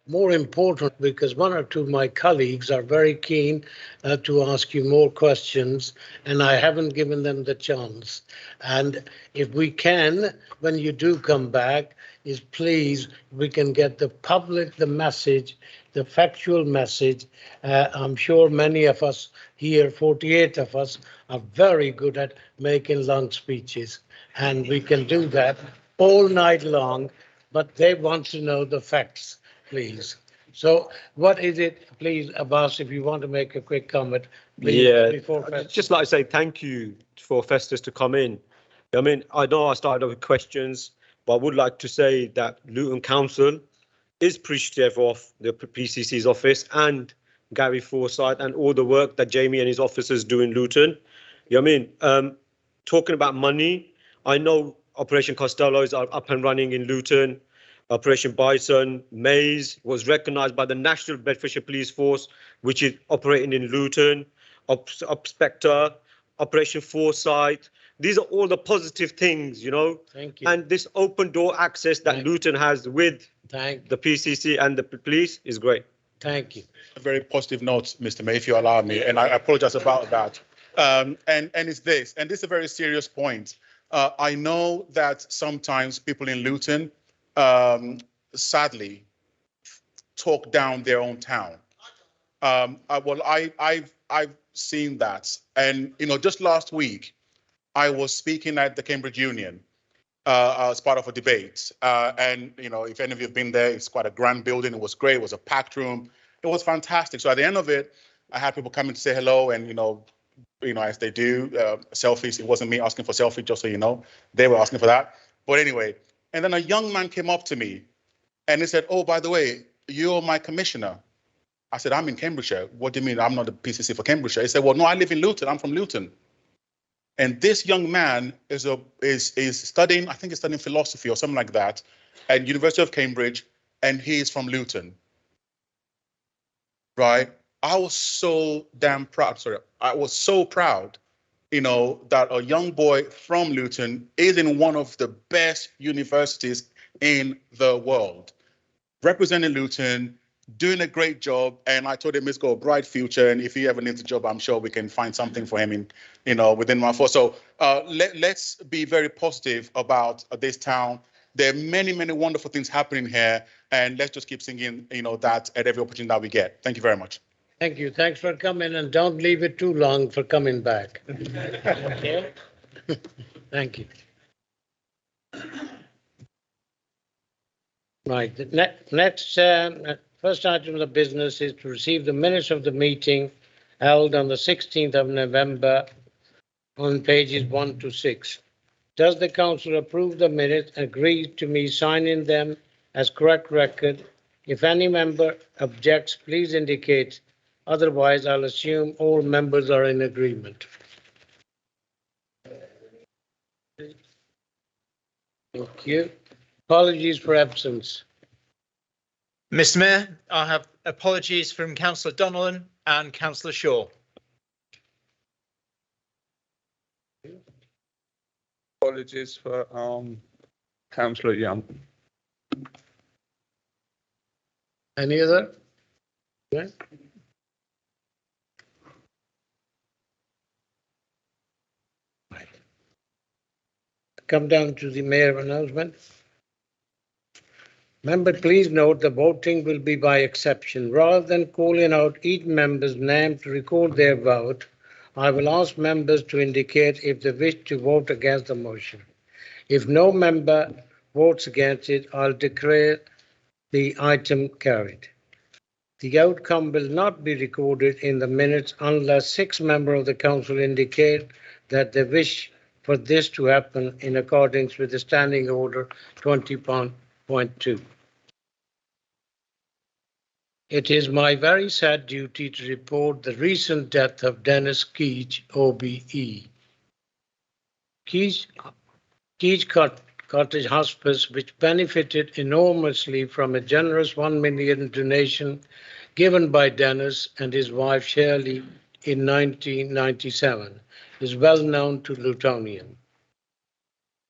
more important, because one or two of my colleagues are very keen to ask you more questions, and I haven't given them the chance. And if we can, when you do come back, is please, we can get the public the message, the factual message. I'm sure many of us here, 48 of us, are very good at making long speeches, and we can do that all night long, but they want to know the facts, please. So what is it, please, Abbas, if you want to make a quick comment, please, Yeah, before I'd just like to say thank you for Festus to come in. I mean, I know I started off with questions, but I would like to say that Luton Council is appreciative of the PCC's office and Gary Forsyth and all the work that Jamie and his officers do in Luton. You know what I mean? Talking about money, I know Operation Costello is up and running in Luton. Operation Bison, Maze was recognised by the National Bedfordshire Police Force, which is operating in Luton. Spectre, Operation Foresight. These are all the positive things, you know. Thank you. And this open door access that Luton has with the PCC and the police is great. Thank you. A very positive note, Mr. May, if you allow me, and I apologize about that. And it's this, and this is a very serious point. I know that sometimes people in Luton, sadly, talk down their own town. Well, I've seen that, and you know, just last week, I was speaking at the Cambridge Union as part of a debate, and you know, if any of you have been there, it's quite a grand building. It was great. It was a packed room. It was fantastic. So at the end of it, I had people coming to say hello, and you know, as they do, selfies. It wasn't me asking for selfie, just so you know. They were asking for that. But anyway, and then a young man came up to me, and he said, "Oh, by the way, you're my commissioner." I said, "I'm in Cambridgeshire." "What do you mean? I'm not the PCC for Cambridgeshire." He said, "Well, no, I live in Luton. I'm from Luton." And this young man is studying, I think he's studying philosophy or something like that, at University of Cambridge, and he's from Luton. Right? I was so damn proud. Sorry, I was so proud, you know, that a young boy from Luton is in one of the best universities in the world, representing Luton, doing a great job. And I told him he's got a bright future, and if he ever needs a job, I'm sure we can find something for him in, you know, within my force. So let's be very positive about this town. There are many, many wonderful things happening here, and let's just keep singing, you know, that at every opportunity that we get. Thank you very much. Thank you. Thanks for coming, and don't leave it too long for coming back. Okay? Thank you. Right. The next, first item of business is to receive the minutes of the meeting held on the 16th of November on pages 1 to 6. Does the council approve the minutes and agree to me signing them as correct record? If any member objects, please indicate. Otherwise, I'll assume all members are in agreement. Thank you. Apologies for absence. Mr. Mayor, I have apologies from Councillor Donnellan and Councillor Shaw. Apologies for Councillor Young. Any other? Okay. Right. Come down to the mayor announcement. Member, please note the voting will be by exception. Rather than calling out each member's name to record their vote, I will ask members to indicate if they wish to vote against the motion. If no member votes against it, I'll declare the item carried. The outcome will not be recorded in the minutes unless 6 members of the council indicate that they wish for this to happen in accordance with the Standing Order 20.2. It is my very sad duty to report the recent death of Dennis Keach, OBE. Keach Cottage Hospice, which benefited enormously from a generous £1 million donation given by Dennis and his wife Shirley in 1997, is well known to Lutonian.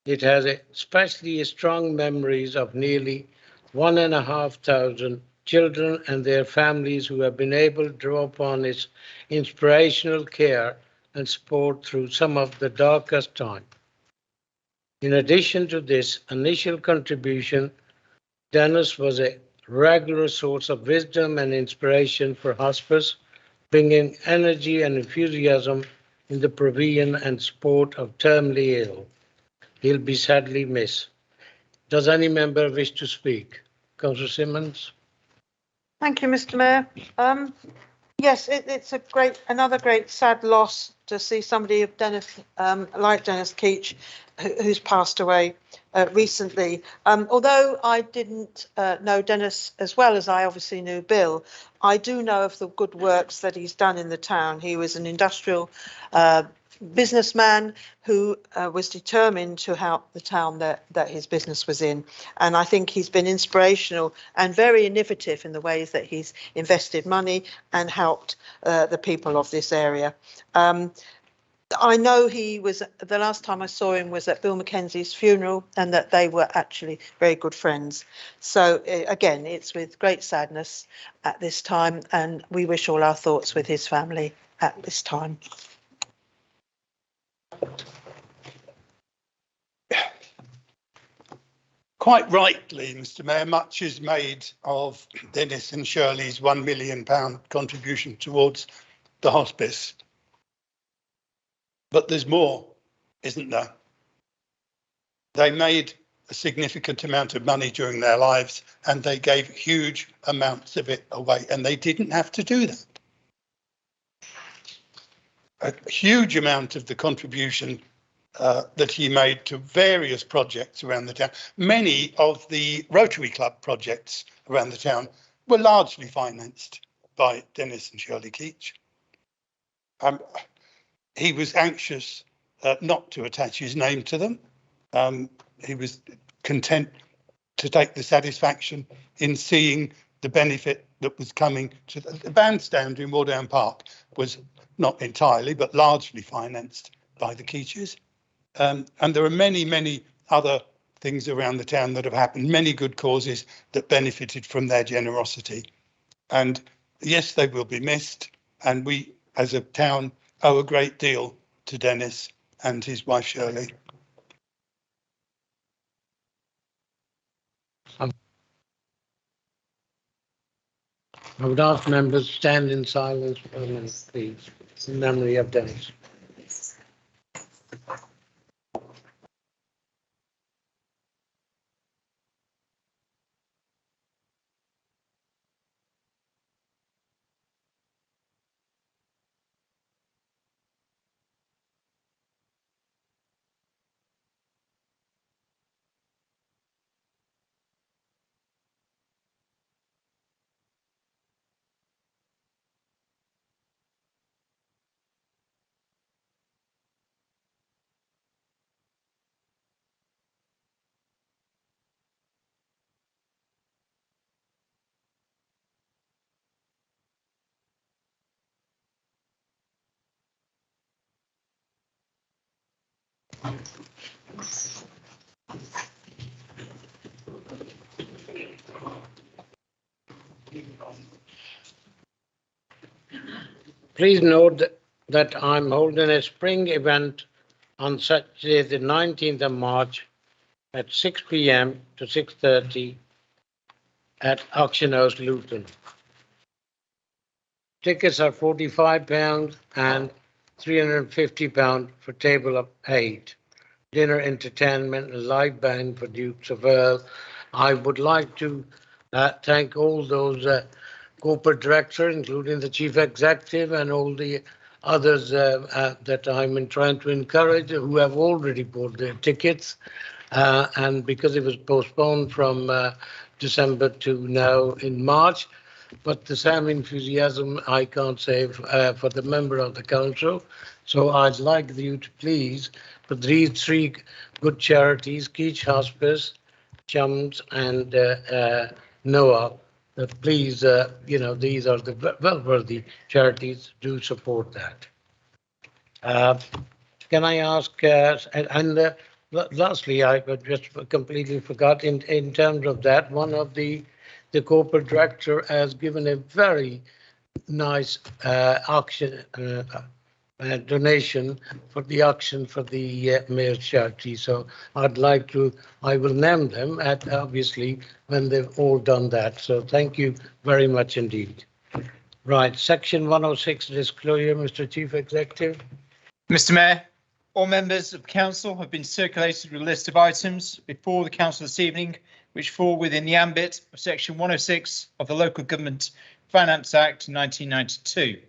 It has especially strong memories of nearly 1,500 children and their families who have been able to draw upon his inspirational care and support through some of the darkest time. In addition to this initial contribution, Dennis was a regular source of wisdom and inspiration for hospice, bringing energy and enthusiasm in the provision and support of terminally ill. He'll be sadly missed. Does any member wish to speak? Councillor Simmons? Thank you, Mr. Mayor. Yes, it's another great sad loss to see somebody of Dennis, like Dennis Keach, who's passed away recently. Although I didn't know Dennis as well as I obviously knew Bill, I do know of the good works that he's done in the town. He was an industrial businessman who was determined to help the town that his business was in. And I think he's been inspirational and very innovative in the ways that he's invested money and helped the people of this area. I know he was, the last time I saw him was at Bill Mackenzie's funeral, and that they were actually very good friends. So again, it's with great sadness at this time, and we wish all our thoughts with his family at this time. Quite rightly, Mr. Mayor, much is made of Dennis and Shirley's £1 million contribution towards the hospice. But there's more, isn't there? They made a significant amount of money during their lives, and they gave huge amounts of it away, and they didn't have to do that. A huge amount of the contribution that he made to various projects around the town. Many of the Rotary Club projects around the town were largely financed by Dennis and Shirley Keach. He was anxious not to attach his name to them. He was content to take the satisfaction in seeing the benefit that was coming to the bandstand in Wardown Park was not entirely, but largely financed by the Keaches. And there are many, many other things around the town that have happened, many good causes that benefited from their generosity. And yes, they will be missed. And we, as a town, owe a great deal to Dennis and his wife, Shirley. I would ask members to stand in silence for a minute, please, in memory of Dennis. Please note that I'm holding a spring event on Saturday, the 19th of March at 6 p.m. to 6:30 at Auction House, Luton. Tickets are £45 and £350 for table of 8. Dinner, entertainment, and live band for Dukes of Earl. I would like to thank all those corporate directors, including the chief executive and all the others that I'm trying to encourage who have already bought their tickets. And because it was postponed from December to now in March, but the same enthusiasm I can't say for the member of the council. So I'd like you to please, for these 3 good charities, Keach Hospice, Chums and Noah, that please, these are the well-worthy charities, do support that. Can I ask, lastly, I just completely forgot in terms of that, one of the the corporate director has given a very nice auction donation for the auction for the mayor's charity. So I will name them at obviously when they've all done that. So thank you very much indeed. Right, section 106 disclosure, Mr. Chief Executive. Mr. Mayor, all members of council have been circulated with a list of items before the council this evening, which fall within the ambit of section 106 of the Local Government Finance Act 1992.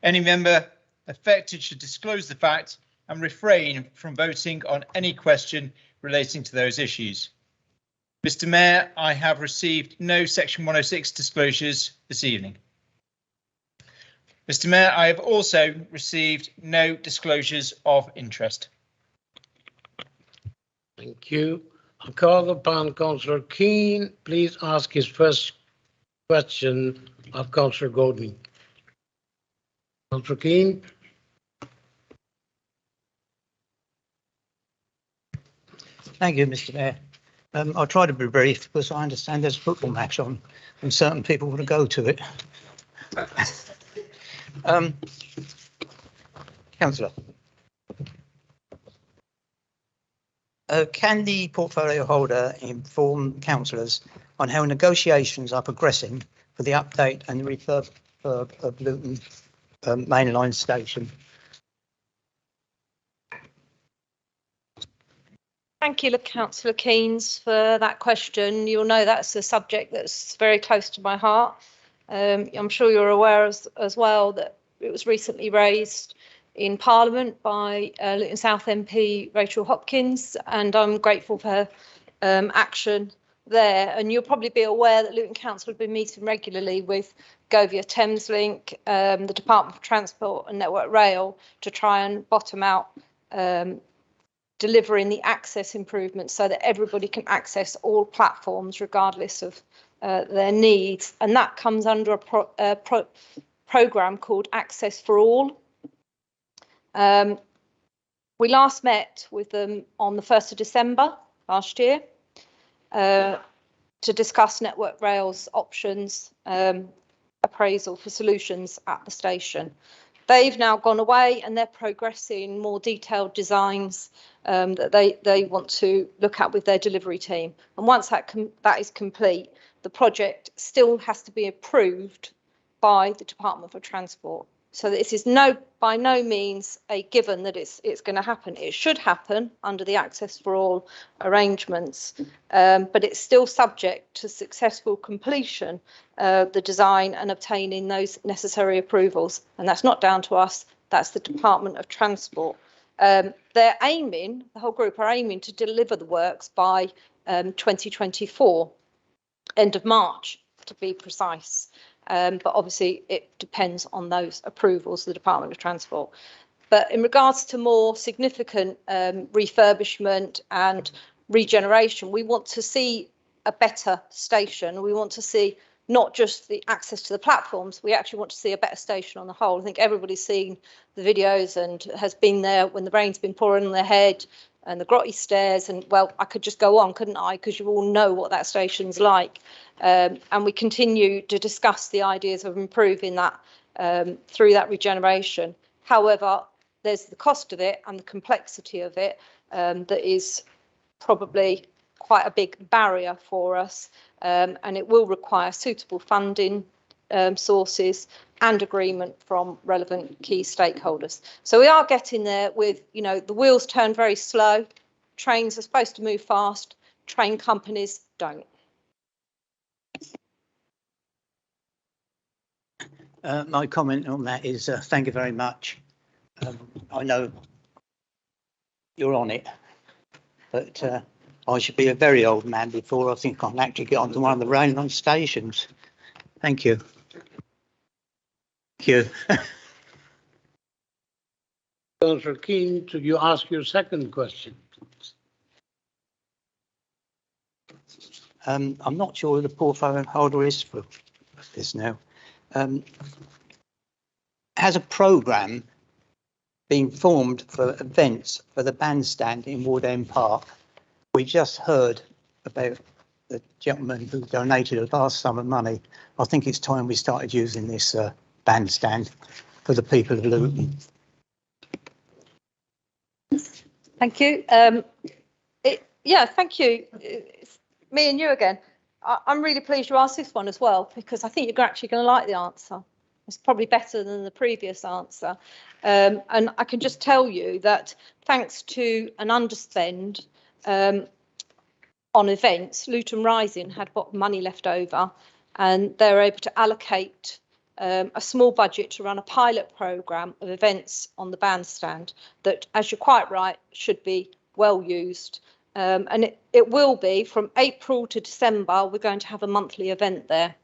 Any member affected should disclose the fact and refrain from voting on any question relating to those issues. Mr. Mayor, I have received no section 106 disclosures this evening. Mr. Mayor, I have also received no disclosures of interest. Thank you. I call upon Councillor Keane. Please ask his first question of Councillor Gordon. Councillor Keane. Thank you, Mr. Mayor. I'll try to be brief because I understand there's a football match on and certain people want to go to it. Councillor, can the portfolio holder inform councillors on how negotiations are progressing for the update and refurb of Luton mainline station? Thank you, Councillor Keynes, for that question. You'll know that's a subject that's very close to my heart. I'm sure you're aware as well that it was recently raised in Parliament by Luton South MP Rachel Hopkins, and I'm grateful for her action there. And you'll probably be aware that Luton Council have been meeting regularly with Govia Thameslink, the Department for Transport and Network Rail, to try and bottom out delivering the access improvements so that everybody can access all platforms regardless of their needs. And that comes under a programme called Access for All. We last met with them on the 1st of December last year to discuss Network Rail's options, appraisal for solutions at the station. They've now gone away and they're progressing more detailed designs that they want to look at with their delivery team. And once that is complete, the project still has to be approved by the Department for Transport. So this is by no means a given that it's going to happen. It should happen under the Access for All arrangements, but it's still subject to successful completion of the design and obtaining those necessary approvals. And that's not down to us, that's the Department of Transport. They're aiming, the whole group are aiming to deliver the works by 2024, end of March to be precise. But obviously it depends on those approvals, the Department of Transport. But in regards to more significant refurbishment and regeneration, we want to see a better station. We want to see not just the access to the platforms, we actually want to see a better station on the whole. I think everybody's seen the videos and has been there when the rain's been pouring on their head and the grotty stairs, and well, I could just go on, couldn't I? Because you all know what that station's like. And we continue to discuss the ideas of improving that through that regeneration. However, there's the cost of it and the complexity of it that is probably quite a big barrier for us, and it will require suitable funding sources and agreement from relevant key stakeholders. So we are getting there with, you know, the wheels turn very slow. Trains are supposed to move fast. Train companies don't. My comment on that is thank you very much. I know you're on it, but I should be a very old man before I think I can actually get onto one of the railway stations. Thank you. Thank you. Councillor Keane, to you ask your second question, please. I'm not sure who the portfolio holder is for this now. Has a programme been formed for events for the bandstand in Wood End Park? We just heard about the gentleman who donated a vast sum of money. I think it's time we started using this bandstand for the people of Luton. Thank you. Thank you. It's me and you again. I'm really pleased you asked this one as well, because I think you're actually going to like the answer. It's probably better than the previous answer. And I can just tell you that thanks to an underspend on events, Luton Rising had what money left over, and they were able to allocate a small budget to run a pilot programme of events on the bandstand that, as you're quite right, should be well used. And it will be from April to December. We're going to have a monthly event there.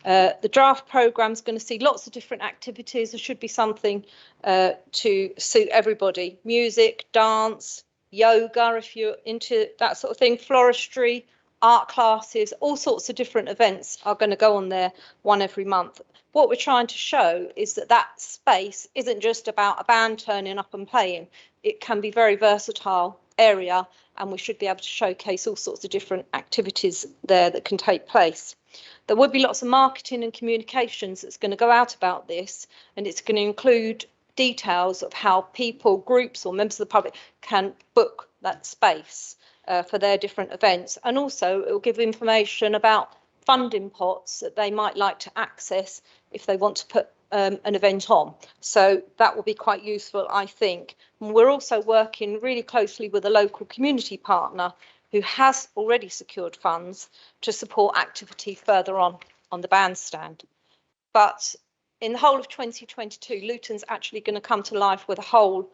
The draft programme is going to see lots of different activities. There should be something to suit everybody. Music, dance, yoga, if you're into that sort of thing, floristry, art classes, all sorts of different events are going to go on there, one every month. What we're trying to show is that that space isn't just about a band turning up and playing. It can be very versatile area, and we should be able to showcase all sorts of different activities there that can take place. There will be lots of marketing and communications that's going to go out about this, and it's going to include details of how people, groups or members of the public can book that space for their different events. And also it will give information about funding pots that they might like to access if they want to put an event on. So that will be quite useful, I think. And we're also working really closely with a local community partner who has already secured funds to support activity further on the bandstand. But in the whole of 2022, Luton's actually going to come to life with a whole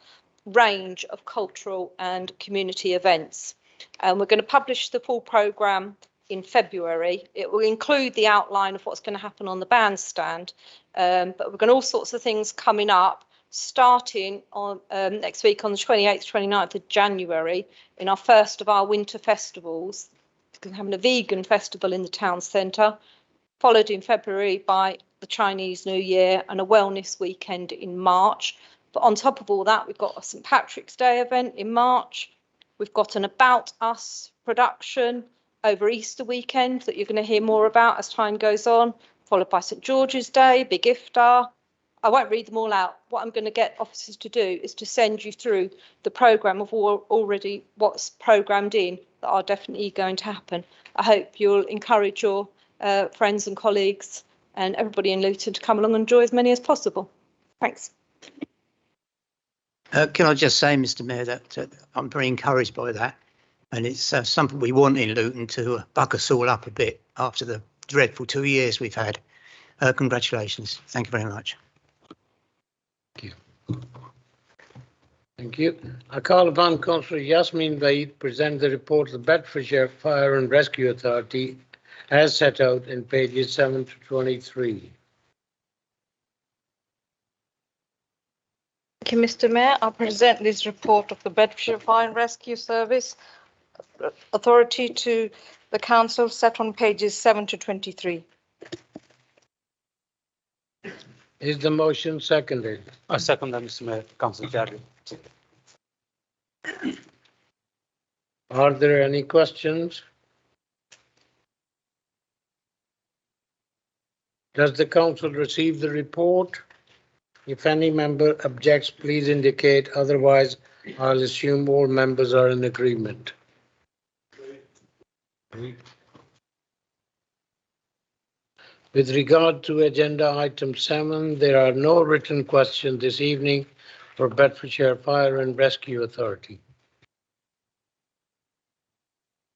range of cultural and community events. And we're going to publish the full programme in February. It will include the outline of what's going to happen on the bandstand, but we've got all sorts of things coming up, starting on next week on the 28th, 29th of January in our first of our winter festivals. We're having a vegan festival in the town centre, followed in February by the Chinese New Year and a wellness weekend in March. But on top of all that, we've got a St Patrick's Day event in March. We've got an About Us production over Easter weekend that you're going to hear more about as time goes on, followed by St George's Day, Big Iftar. I won't read them all out. What I'm going to get officers to do is to send you through the programme of already what's programmed in that are definitely going to happen. I hope you'll encourage your friends and colleagues and everybody in Luton to come along and enjoy as many as possible. Thanks. Can I just say, Mr Mayor, that I'm very encouraged by that, and it's something we want in Luton to buck us all up a bit after the dreadful 2 years we've had. Congratulations. Thank you very much. Thank you. Thank you. I call upon Councillor Yasmin Vaid to present the report of the Bedfordshire Fire and Rescue Authority as set out in pages 7 to 23. Thank you, Mr Mayor. I present this report of the Bedfordshire Fire and Rescue Service Authority to the Council set on pages 7 to 23. Is the motion seconded? I second that, Mr Mayor. Councillor Jarry. Are there any questions? Does the council receive the report? If any member objects, please indicate. Otherwise, I'll assume all members are in agreement. With regard to agenda item 7, there are no written questions this evening for Bedfordshire Fire and Rescue Authority.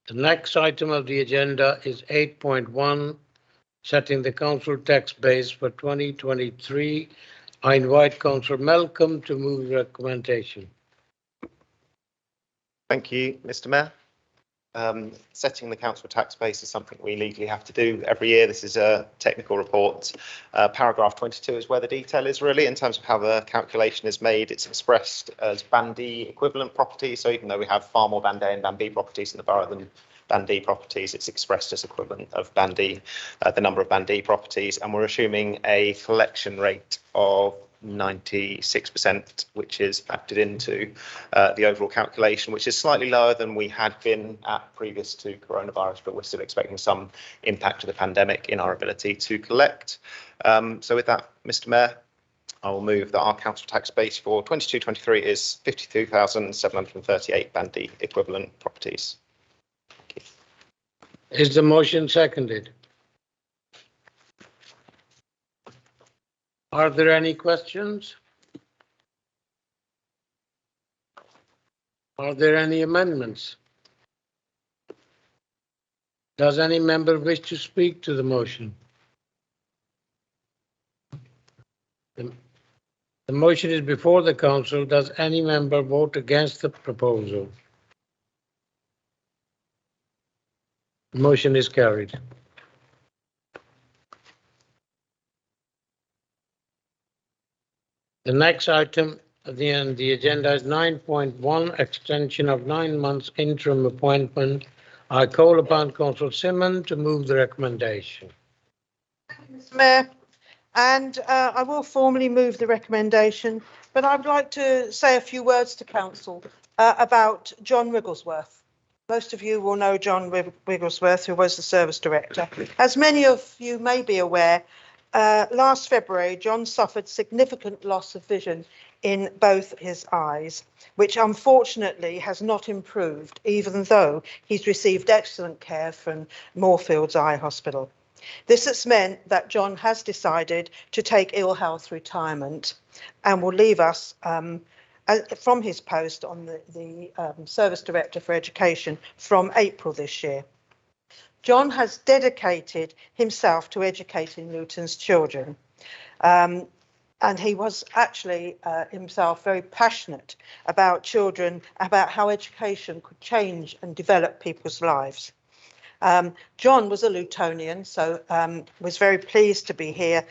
The next item of the agenda is 8.1, setting the council tax base for 2023. I invite Councillor Malcolm to move the recommendation. Thank you, Mr Mayor. Setting the council tax base is something we legally have to do every year. This is a technical report. Paragraph 22 is where the detail is really in terms of how the calculation is made. It's expressed as Band D equivalent property. So even though we have far more Band A and Band B properties in the borough than Band D properties, it's expressed as equivalent of Band D, the number of Band D properties. And we're assuming a collection rate of 96%, which is factored into the overall calculation, which is slightly lower than we had been at previous to coronavirus, but we're still expecting some impact of the pandemic in our ability to collect. So with that, Mr. Mayor, I will move that our council tax base for 22-23 is 52,738 Band D equivalent properties. Is the motion seconded? Are there any questions? Are there any amendments? Does any member wish to speak to the motion? The motion is before the council. Does any member vote against the proposal? The motion is carried. The next item at the end, the agenda is 9.1, extension of 9 months interim appointment. I call upon Councillor Simon to move the recommendation. Thank you, Mr. Mayor. And I will formally move the recommendation, but I'd like to say a few words to council about John Wigglesworth. Most of you will know John Wigglesworth, who was the service director. As many of you may be aware, last February, John suffered significant loss of vision in both his eyes, which unfortunately has not improved, even though he's received excellent care from Moorfields Eye Hospital. This has meant that John has decided to take ill health retirement and will leave us from his post on the Service Director for Education from April this year. John has dedicated himself to educating Luton's children. And he was actually himself very passionate about children, about how education could change and develop people's lives. John was a Lutonian, so was very pleased to be here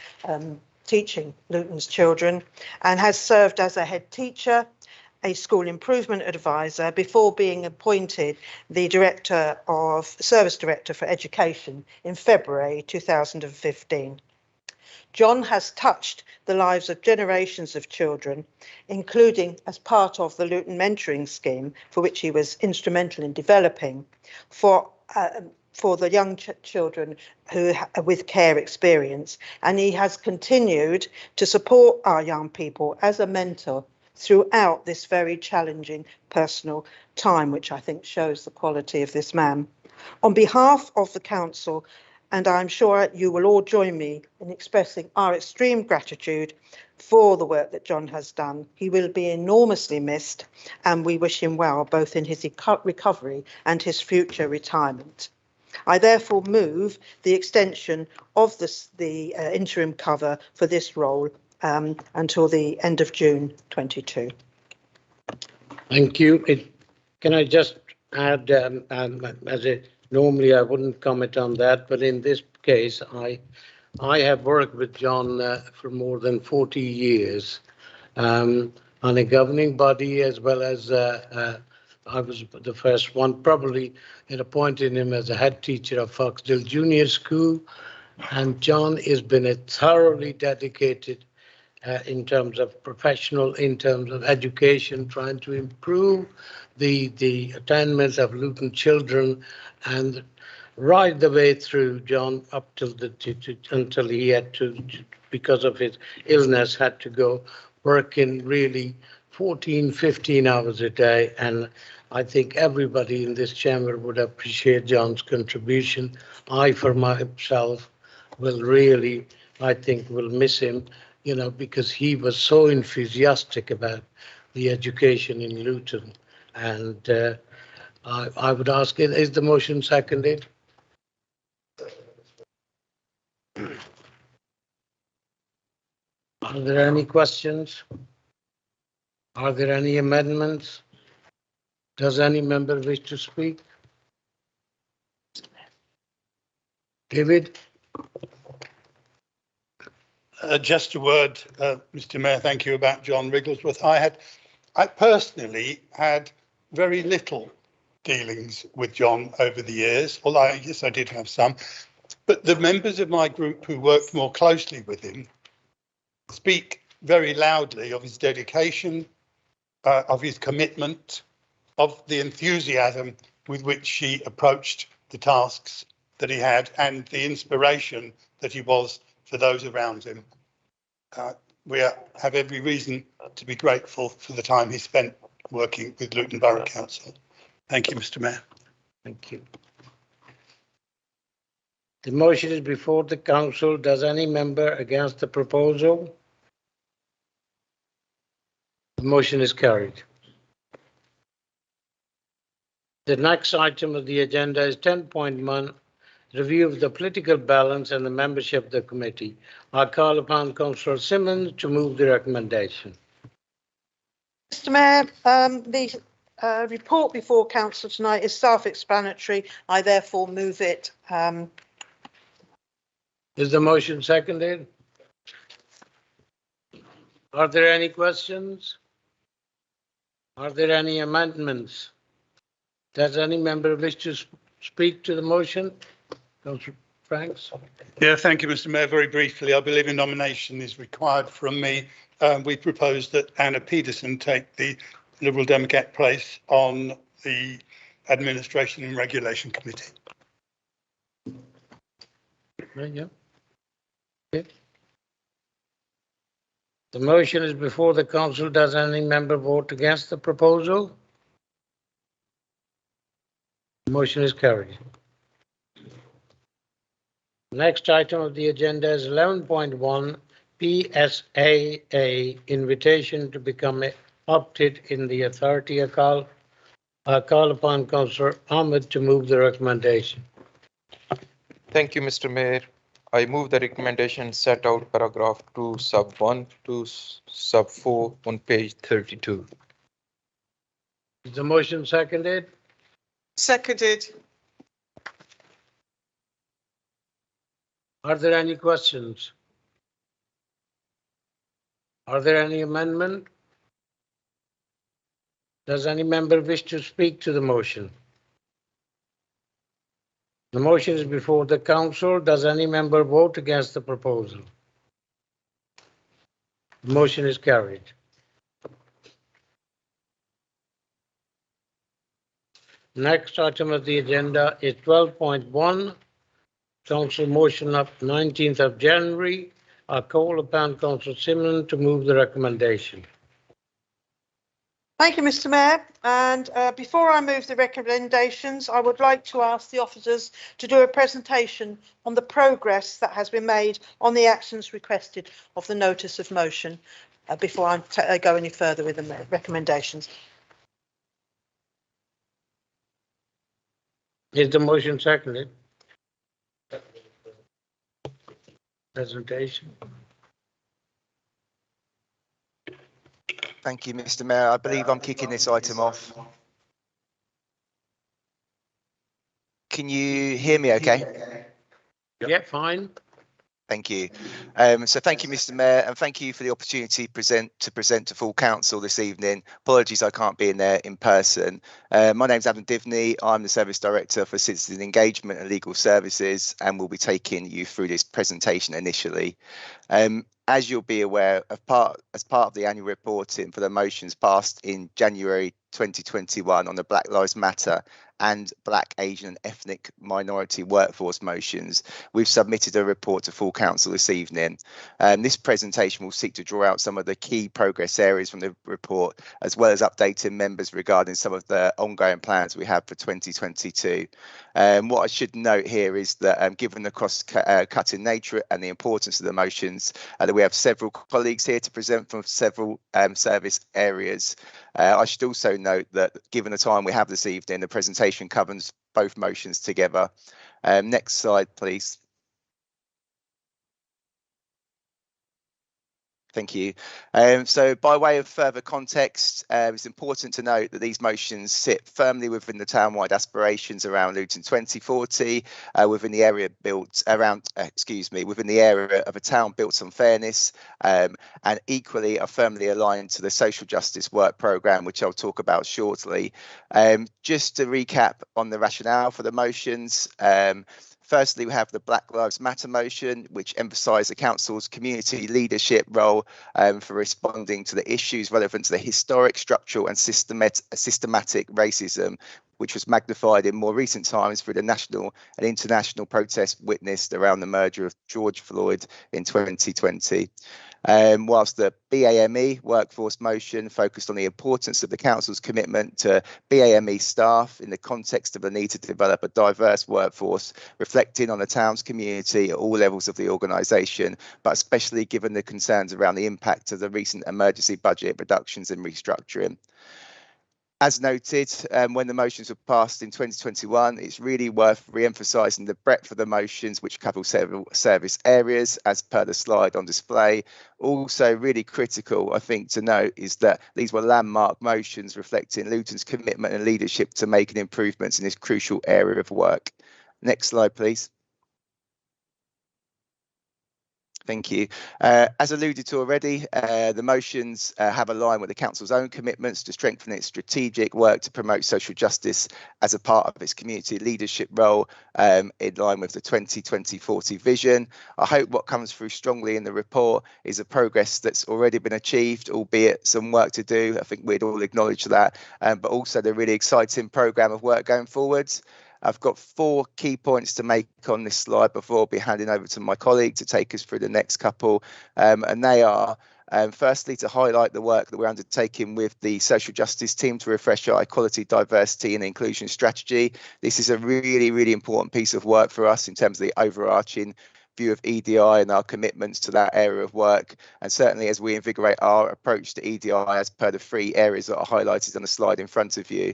teaching Luton's children, and has served as a head teacher, a school improvement advisor, before being appointed the Service Director for Education in February 2015. John has touched the lives of generations of children, including as part of the Luton Mentoring Scheme, for which he was instrumental in developing, for the young children who with care experience. And he has continued to support our young people as a mentor throughout this very challenging personal time, which I think shows the quality of this man. On behalf of the council, and I'm sure you will all join me in expressing our extreme gratitude for the work that John has done. He will be enormously missed, and we wish him well, both in his recovery and his future retirement. I therefore move the extension of the interim cover for this role until the end of June 22. Thank you. Can I just add, normally I wouldn't comment on that, but in this case, I have worked with John for more than 40 years on a governing body, as well as I was the first one probably in appointing him as a head teacher of Foxdale Junior School. And John has been a thoroughly dedicated in terms of professional, in terms of education, trying to improve the attainments of Luton children, and right the way through, John, up till until he had to, because of his illness, had to go working really 14, 15 hours a day. And I think everybody in this chamber would appreciate John's contribution. I, for myself, will really, I think, will miss him, because he was so enthusiastic about the education in Luton. And I would ask, is the motion seconded? Are there any questions? Are there any amendments? Does any member wish to speak? David? Just a word, Mr. Mayor, thank you, about John Wigglesworth. I personally had very little dealings with John over the years, although yes, I did have some. But the members of my group who worked more closely with him speak very loudly of his dedication, of his commitment, of the enthusiasm with which he approached the tasks that he had, and the inspiration that he was for those around him. We have every reason to be grateful for the time he spent working with Luton Borough Council. Thank you, Mr. Mayor. Thank you. The motion is before the council. Does any member against the proposal? The motion is carried. The next item of the agenda is 10.1, review of the political balance and the membership of the committee. I call upon Councillor Simmons to move the recommendation. Mr. Mayor, the report before council tonight is self-explanatory. I therefore move it. Is the motion seconded? Are there any questions? Are there any amendments? Does any member wish to speak to the motion? Councillor Franks? Yeah, thank you, Mr. Mayor. Very briefly, I believe a nomination is required from me. We propose that Anna Peterson take the Liberal Democrat place on the Administration and Regulation Committee. Yeah. Okay. The motion is before the council. Does any member vote against the proposal? The motion is carried. Next item of the agenda is 11.1 PSAA invitation to become opted in the authority. I call upon Councillor Ahmed to move the recommendation. Thank you, Mr. Mayor. I move the recommendation set out paragraph 2 sub 1 to sub 4 on page 32. Is the motion seconded? Seconded. Are there any questions? Are there any amendment? Does any member wish to speak to the motion? The motion is before the council. Does any member vote against the proposal? The motion is carried. Next item of the agenda is 12.1. Council motion of 19th of January. I call upon Councillor Simmons to move the recommendation. Thank you, Mr. Mayor. And before I move the recommendations, I would like to ask the officers to do a presentation on the progress that has been made on the actions requested of the notice of motion before I go any further with the recommendations. Is the motion seconded? Presentation. Thank you, Mr. Mayor. I believe I'm kicking this item off. Can you hear me okay? Yeah, fine. Thank you. So thank you, Mr. Mayor, and thank you for the opportunity to present to full council this evening. Apologies I can't be in there in person. My name's Adam Divney. I'm the Service Director for Citizen Engagement and Legal Services, and we'll be taking you through this presentation initially. As you'll be aware, as part of the annual reporting for the motions passed in January 2021 on the Black Lives Matter and Black, Asian and ethnic minority workforce motions, we've submitted a report to full council this evening. This presentation will seek to draw out some of the key progress areas from the report, as well as updating members regarding some of the ongoing plans we have for 2022. What I should note here is that given the cost-cutting nature and the importance of the motions, that we have several colleagues here to present from several service areas. I should also note that given the time we have this evening, the presentation covers both motions together. Next slide, please. Thank you. So by way of further context, it's important to note that these motions sit firmly within the town-wide aspirations around Luton 2040, within the area built around, within the area of a town built on fairness, and equally are firmly aligned to the social justice work programme, which I'll talk about shortly. Just to recap on the rationale for the motions, Firstly, we have the Black Lives Matter motion, which emphasised the council's community leadership role for responding to the issues relevant to the historic, structural and systematic racism, which was magnified in more recent times through the national and international protests witnessed around the murder of George Floyd in 2020. Whilst the BAME workforce motion focused on the importance of the council's commitment to BAME staff in the context of the need to develop a diverse workforce, reflecting on the town's community at all levels of the organisation, but especially given the concerns around the impact of the recent emergency budget reductions and restructuring. As noted, when the motions were passed in 2021, it's really worth re-emphasising the breadth of the motions, which cover several service areas, as per the slide on display. Also really critical, I think, to note is that these were landmark motions reflecting Luton's commitment and leadership to making improvements in this crucial area of work. Next slide, please. Thank you. As alluded to already, the motions have aligned with the council's own commitments to strengthen its strategic work to promote social justice as a part of its community leadership role in line with the 2020-40 vision. I hope what comes through strongly in the report is the progress that's already been achieved, albeit some work to do. I think we'd all acknowledge that, but also the really exciting programme of work going forwards. I've got 4 key points to make on this slide before I'll be handing over to my colleague to take us through the next couple. And they are, firstly, to highlight the work that we're undertaking with the social justice team to refresh our equality, diversity and inclusion strategy. This is a really, really important piece of work for us in terms of the overarching view of EDI and our commitments to that area of work, and certainly as we invigorate our approach to EDI as per the 3 areas that are highlighted on the slide in front of you.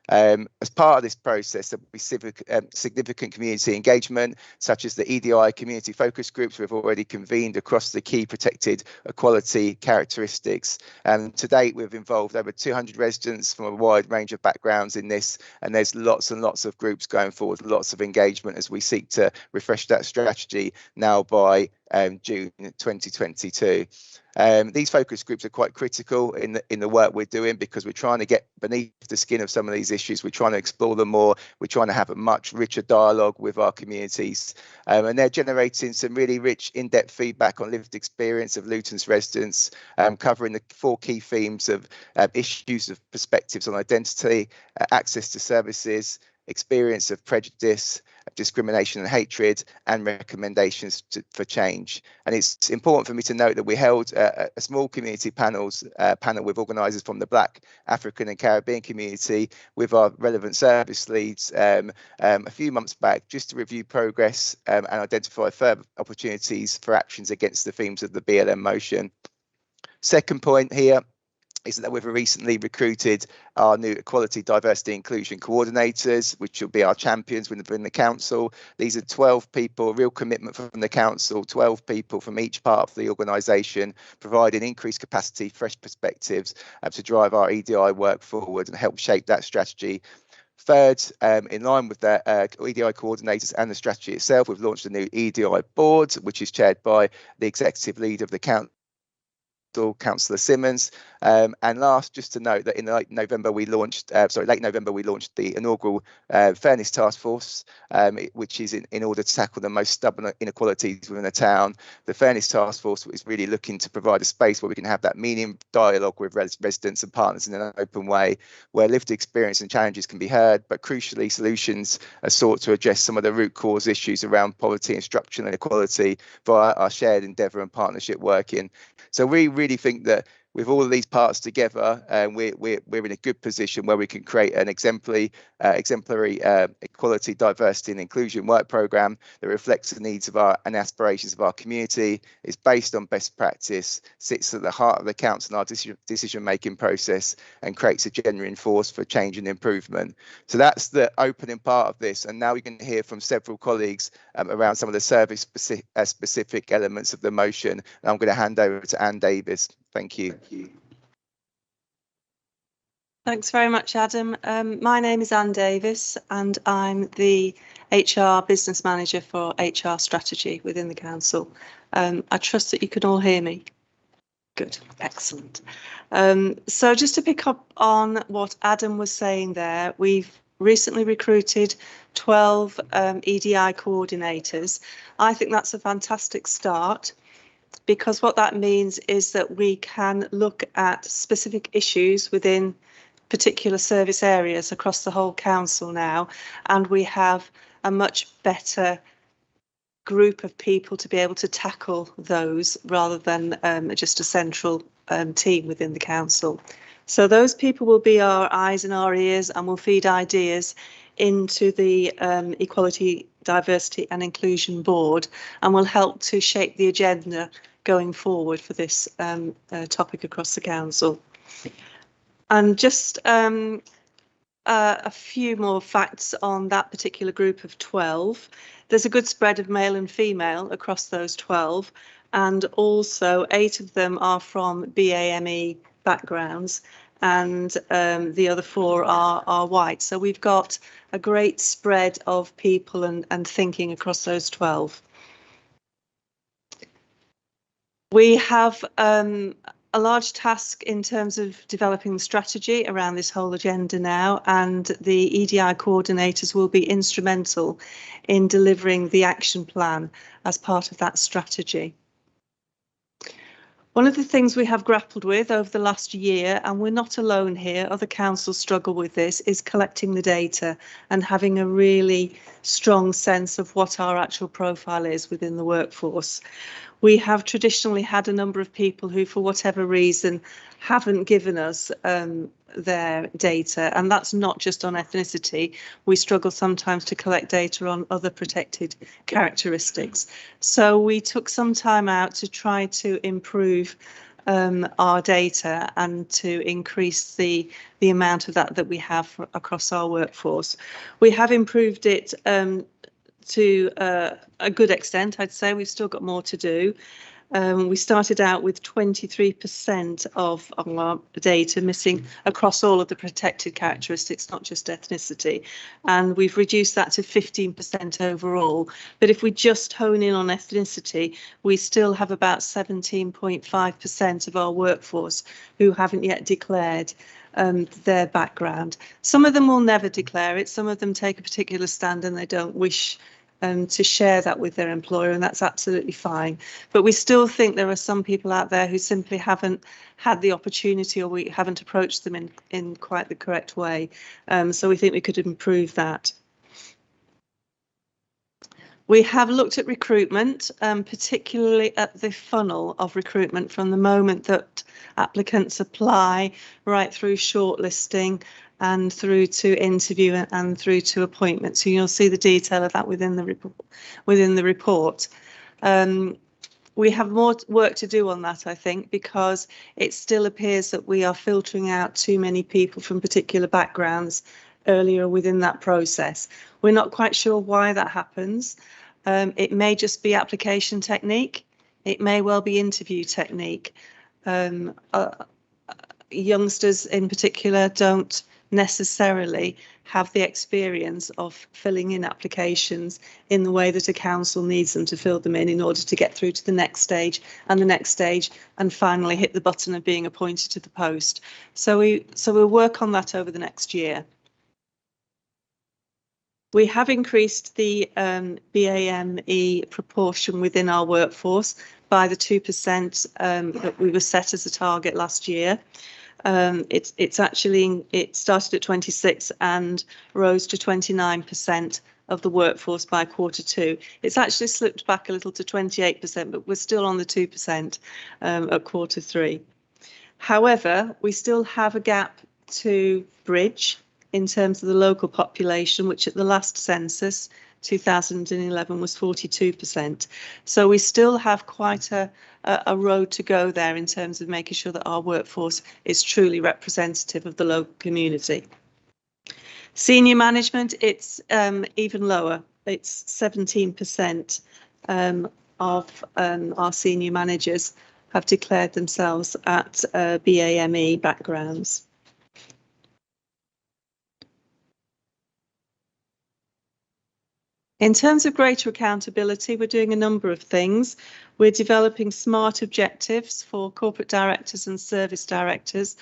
As part of this process, there will be significant community engagement, such as the EDI community focus groups we've already convened across the key protected equality characteristics. To date, we've involved over 200 residents from a wide range of backgrounds in this, and there's lots and lots of groups going forward, lots of engagement as we seek to refresh that strategy now by June 2022. These focus groups are quite critical in the work we're doing, because we're trying to get beneath the skin of some of these issues. We're trying to explore them more. We're trying to have a much richer dialogue with our communities, and they're generating some really rich in-depth feedback on lived experience of Luton's residents, covering the 4 key themes of issues of perspectives on identity, access to services, experience of prejudice, discrimination and hatred, and recommendations for change. And it's important for me to note that we held a small community panel with organisers from the Black, African and Caribbean community with our relevant service leads a few months back, just to review progress and identify further opportunities for actions against the themes of the BLM motion. Second point here is that we've recently recruited our new equality, diversity, inclusion coordinators, which will be our champions within the council. These are 12 people, real commitment from the council, 12 people from each part of the organisation, providing increased capacity, fresh perspectives to drive our EDI work forward and help shape that strategy. Third, in line with the EDI coordinators and the strategy itself, we've launched a new EDI board, which is chaired by the executive lead of the council, Councillor Simmons. And last, just to note that in late November we launched the inaugural Fairness Task Force, which is in order to tackle the most stubborn inequalities within the town. The Fairness Task Force is really looking to provide a space where we can have that meaning dialogue with residents and partners in an open way, where lived experience and challenges can be heard, but crucially solutions are sought to address some of the root cause issues around poverty and structural inequality via our shared endeavour and partnership working. So we really think that with all of these parts together, we're in a good position where we can create an exemplary equality, diversity and inclusion work programme that reflects the needs of and aspirations of our community, is based on best practice, sits at the heart of the council and our decision-making process, and creates a genuine force for change and improvement. So that's the opening part of this, and now we can hear from several colleagues around some of the service specific elements of the motion. And I'm going to hand over to Anne Davis. Thank you. Thanks very much, Adam. My name is Anne Davis and I'm the HR Business Manager for HR Strategy within the Council. I trust that you can all hear me. Good, excellent. So just to pick up on what Adam was saying there, we've recently recruited 12 EDI coordinators. I think that's a fantastic start, because what that means is that we can look at specific issues within particular service areas across the whole council now, and we have a much better group of people to be able to tackle those rather than just a central team within the council. So those people will be our eyes and our ears, and will feed ideas into the Equality, Diversity and Inclusion Board, and will help to shape the agenda going forward for this topic across the council. And just a few more facts on that particular group of 12. There's a good spread of male and female across those 12, and also 8 of them are from BAME backgrounds, and the other 4 are white. So we've got a great spread of people and thinking across those 12. We have a large task in terms of developing the strategy around this whole agenda now, and the EDI coordinators will be instrumental in delivering the action plan as part of that strategy. One of the things we have grappled with over the last year, and we're not alone here, other councils struggle with this, is collecting the data and having a really strong sense of what our actual profile is within the workforce. We have traditionally had a number of people who, for whatever reason, haven't given us their data, and that's not just on ethnicity. We struggle sometimes to collect data on other protected characteristics. So we took some time out to try to improve our data and to increase the amount of that we have across our workforce. We have improved it to a good extent, I'd say. We've still got more to do. We started out with 23% of our data missing across all of the protected characteristics, not just ethnicity, and we've reduced that to 15% overall. But if we just hone in on ethnicity, we still have about 17.5% of our workforce who haven't yet declared their background. Some of them will never declare it. Some of them take a particular stand and they don't wish to share that with their employer, and that's absolutely fine. But we still think there are some people out there who simply haven't had the opportunity, or we haven't approached them in quite the correct way. So we think we could improve that. We have looked at recruitment, particularly at the funnel of recruitment from the moment that applicants apply right through shortlisting and through to interview and through to appointment. So you'll see the detail of that within the report. We have more work to do on that, I think, because it still appears that we are filtering out too many people from particular backgrounds earlier within that process. We're not quite sure why that happens. It may just be application technique. It may well be interview technique. Youngsters in particular don't necessarily have the experience of filling in applications in the way that a council needs them to fill them in order to get through to the next stage and the next stage and finally hit the button of being appointed to the post. So we'll work on that over the next year. We have increased the BAME proportion within our workforce by the 2% that we were set as a target last year. It started at 26 and rose to 29% of the workforce by Q2. It's actually slipped back a little to 28%, but we're still on the 2% at Q3. However, we still have a gap to bridge in terms of the local population, which at the last census, 2011, was 42%. So we still have quite a road to go there in terms of making sure that our workforce is truly representative of the local community. Senior management, it's even lower. It's 17% of our senior managers have declared themselves at BAME backgrounds. In terms of greater accountability, we're doing a number of things. We're developing smart objectives for corporate directors and service directors,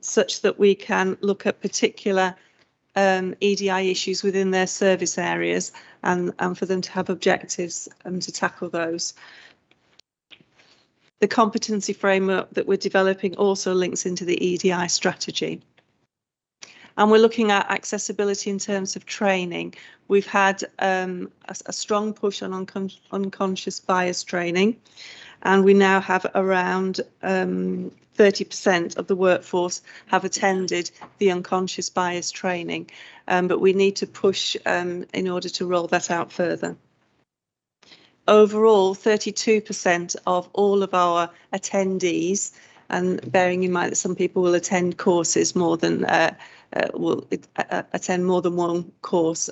such that we can look at particular EDI issues within their service areas and for them to have objectives to tackle those. The competency framework that we're developing also links into the EDI strategy. And we're looking at accessibility in terms of training. We've had a strong push on unconscious bias training, and we now have around 30% of the workforce have attended the unconscious bias training, but we need to push in order to roll that out further. Overall, 32% of all of our attendees, and bearing in mind that some people will attend courses more than will attend more than one course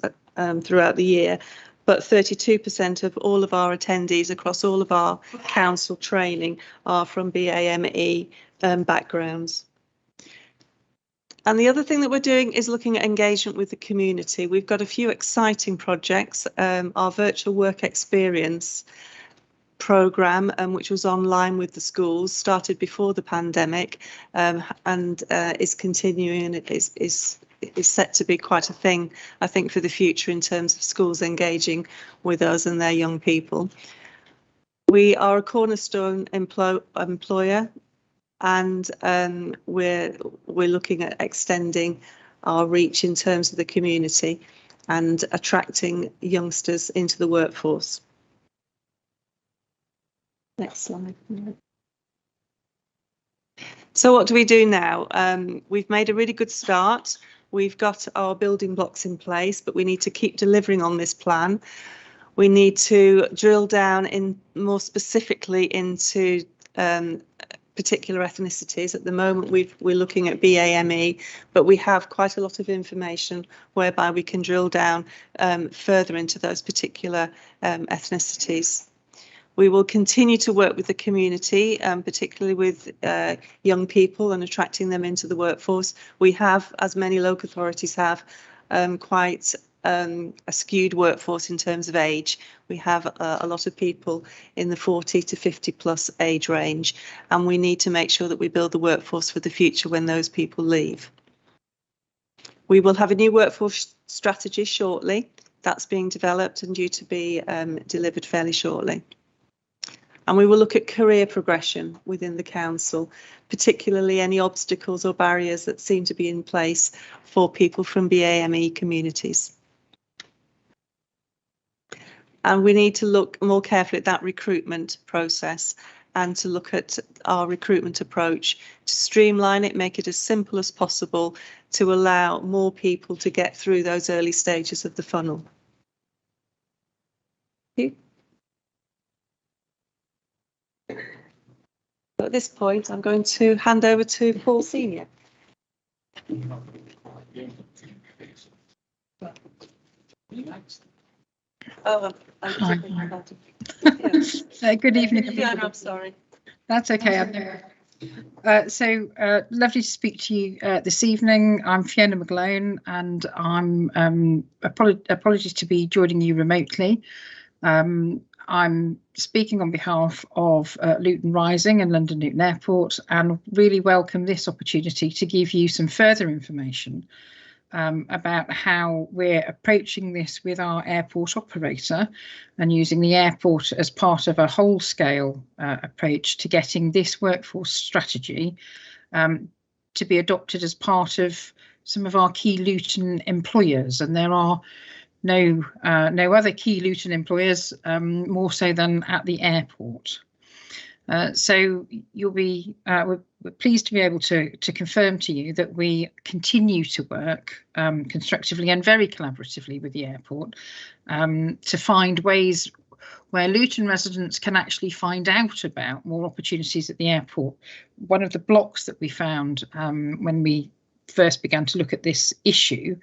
throughout the year, but 32% of all of our attendees across all of our council training are from BAME backgrounds. And the other thing that we're doing is looking at engagement with the community. We've got a few exciting projects. Our virtual work experience programme, which was online with the schools, started before the pandemic and is continuing, and it is set to be quite a thing, I think, for the future in terms of schools engaging with us and their young people. We are a cornerstone employer, and we're looking at extending our reach in terms of the community and attracting youngsters into the workforce. Next slide. So what do we do now? We've made a really good start. We've got our building blocks in place, but we need to keep delivering on this plan. We need to drill down in more specifically into particular ethnicities. At the moment, we're looking at BAME, but we have quite a lot of information whereby we can drill down further into those particular ethnicities. We will continue to work with the community, particularly with young people and attracting them into the workforce. We have, as many local authorities have, quite a skewed workforce in terms of age. We have a lot of people in the 40 to 50 plus age range, and we need to make sure that we build the workforce for the future when those people leave. We will have a new workforce strategy shortly. That's being developed and due to be delivered fairly shortly. And we will look at career progression within the council, particularly any obstacles or barriers that seem to be in place for people from BAME communities. And we need to look more carefully at that recruitment process and to look at our recruitment approach to streamline it, make it as simple as possible to allow more people to get through those early stages of the funnel. Thank you. At this point, I'm going to hand over to Paul Senior. Oh, good evening. Yeah, I'm sorry. That's okay. Lovely to speak to you this evening. I'm Fiona McGlone, and I'm apologies to be joining you remotely. I'm speaking on behalf of Luton Rising and London Luton Airport, and really welcome this opportunity to give you some further information about how we're approaching this with our airport operator and using the airport as part of a whole-scale approach to getting this workforce strategy to be adopted as part of some of our key Luton employers. And there are no other key Luton employers more so than at the airport. So you'll be we're pleased to be able to confirm to you that we continue to work constructively and very collaboratively with the airport to find ways where Luton residents can actually find out about more opportunities at the airport. One of the blocks that we found when we first began to look at this issue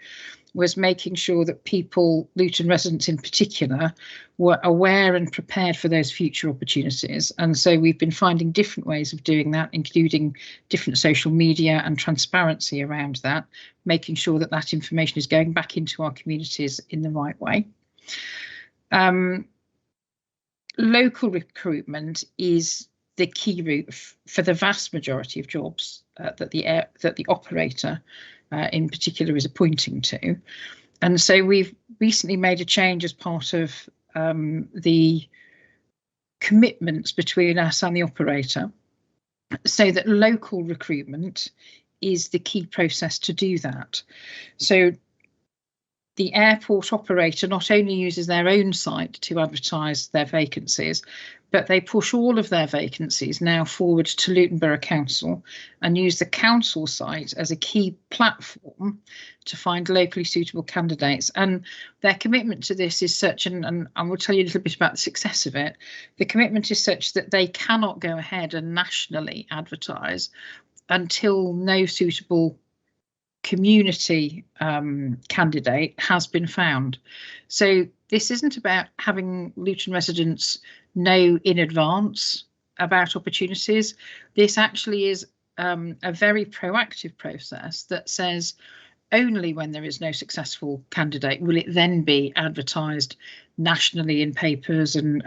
was making sure that people, Luton residents in particular, were aware and prepared for those future opportunities. And so we've been finding different ways of doing that, including different social media and transparency around that, making sure that that information is going back into our communities in the right way. Local recruitment is the key route for the vast majority of jobs that the operator in particular is appointing to. And so we've recently made a change as part of the commitments between us and the operator, so that local recruitment is the key process to do that. So the airport operator not only uses their own site to advertise their vacancies, but they push all of their vacancies now forward to Luton Borough Council and use the council site as a key platform to find locally suitable candidates. And their commitment to this is such, and I will tell you a little bit about the success of it. The commitment is such that they cannot go ahead and nationally advertise until no suitable community candidate has been found. So this isn't about having Luton residents know in advance about opportunities. This actually is a very proactive process that says only when there is no successful candidate will it then be advertised nationally in papers and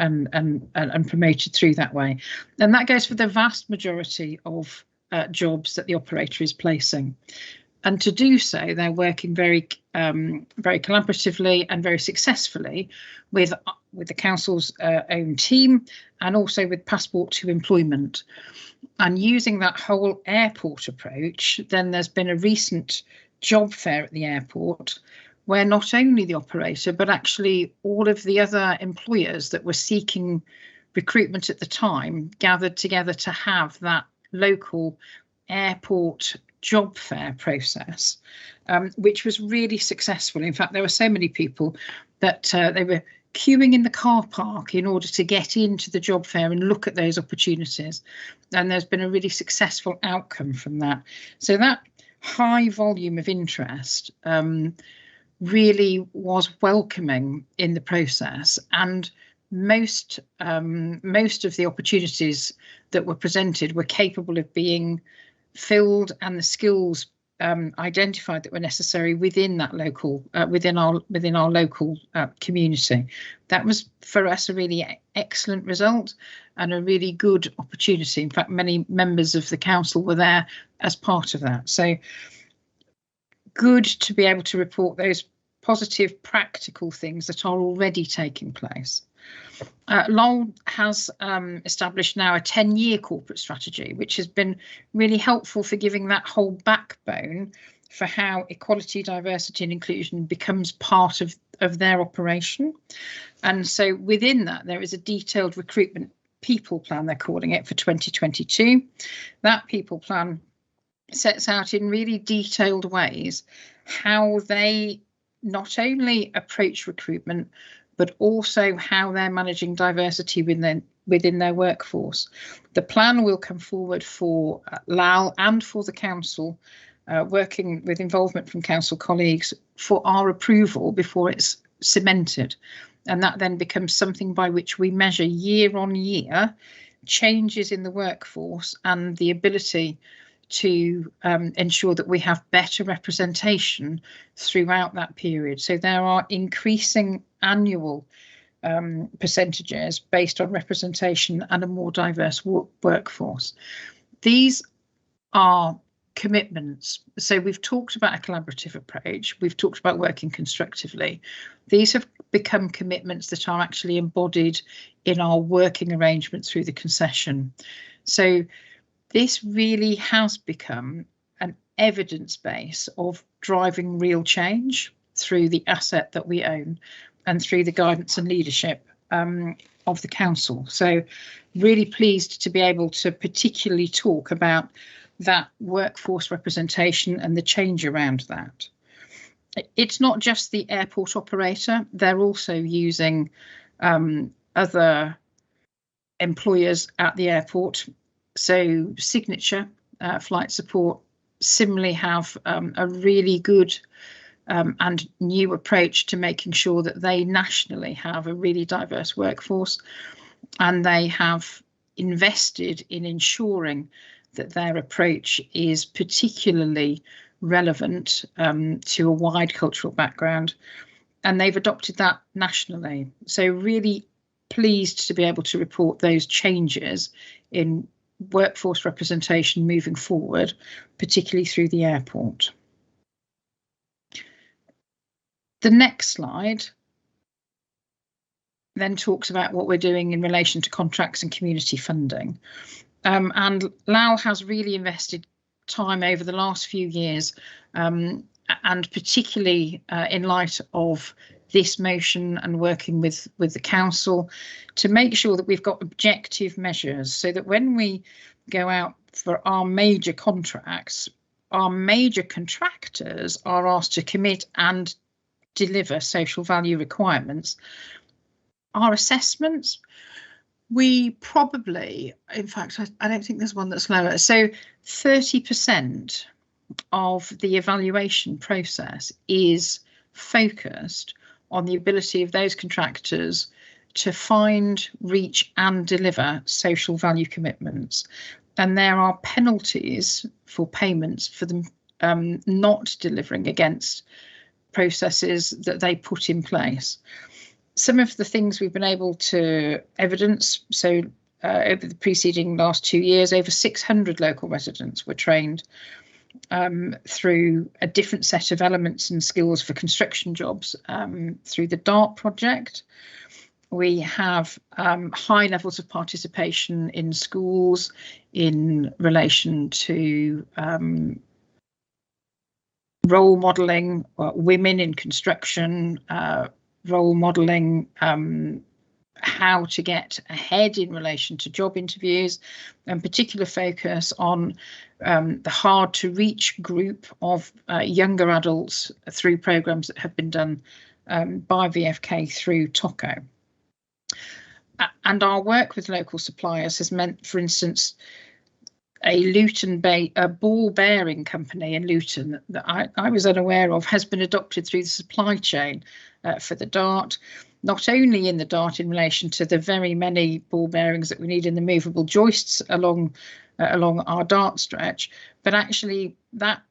promoted through that way. And that goes for the vast majority of jobs that the operator is placing. And to do so, they're working very collaboratively and very successfully with the council's own team, and also with Passport to Employment. And using that whole airport approach, then there's been a recent job fair at the airport where not only the operator, but actually all of the other employers that were seeking recruitment at the time gathered together to have that local airport job fair process, which was really successful. In fact, there were so many people that they were queuing in the car park in order to get into the job fair and look at those opportunities. And there's been a really successful outcome from that. So that high volume of interest really was welcoming in the process, and most of the opportunities that were presented were capable of being filled, and the skills identified that were necessary within that local within our local community. That was for us a really excellent result and a really good opportunity. In fact, many members of the council were there as part of that. So good to be able to report those positive practical things that are already taking place. Lowell has established now a 10-year corporate strategy, which has been really helpful for giving that whole backbone for how equality, diversity and inclusion becomes part of their operation. And so within that, there is a detailed recruitment people plan, they're calling it, for 2022. That people plan sets out in really detailed ways how they not only approach recruitment, but also how they're managing diversity within their workforce. The plan will come forward for Lowell and for the council, working with involvement from council colleagues, for our approval before it's cemented. And that then becomes something by which we measure year on year changes in the workforce and the ability to ensure that we have better representation throughout that period. So there are increasing annual percentages based on representation and a more diverse workforce. These are commitments. So we've talked about a collaborative approach. We've talked about working constructively. These have become commitments that are actually embodied in our working arrangements through the concession. So this really has become an evidence base of driving real change through the asset that we own and through the guidance and leadership of the council. So really pleased to be able to particularly talk about that workforce representation and the change around that. It's not just the airport operator, they're also using other employers at the airport. So Signature Flight Support similarly have a really good and new approach to making sure that they nationally have a really diverse workforce, and they have invested in ensuring that their approach is particularly relevant to a wide cultural background, and they've adopted that nationally. So really pleased to be able to report those changes in workforce representation moving forward, particularly through the airport. The next slide then talks about what we're doing in relation to contracts and community funding. And Lau has really invested time over the last few years, and particularly in light of this motion and working with the council to make sure that we've got objective measures so that when we go out for our major contracts, our major contractors are asked to commit and deliver social value requirements. Our assessments, we probably, in fact, I don't think there's one that's lower. So 30% of the evaluation process is focused on the ability of those contractors to find, reach and deliver social value commitments. And there are penalties for payments for them not delivering against processes that they put in place. Some of the things we've been able to evidence, so over the preceding last 2 years, over 600 local residents were trained through a different set of elements and skills for construction jobs through the DART project. We have high levels of participation in schools in relation to role modelling, women in construction, role modelling, how to get ahead in relation to job interviews, and particular focus on the hard to reach group of younger adults through programmes that have been done by VFK through TOCO. And our work with local suppliers has meant, for instance, a Luton ball bearing company in Luton that I was unaware of has been adopted through the supply chain for the DART, not only in the DART in relation to the very many ball bearings that we need in the movable joists along our DART stretch, but actually that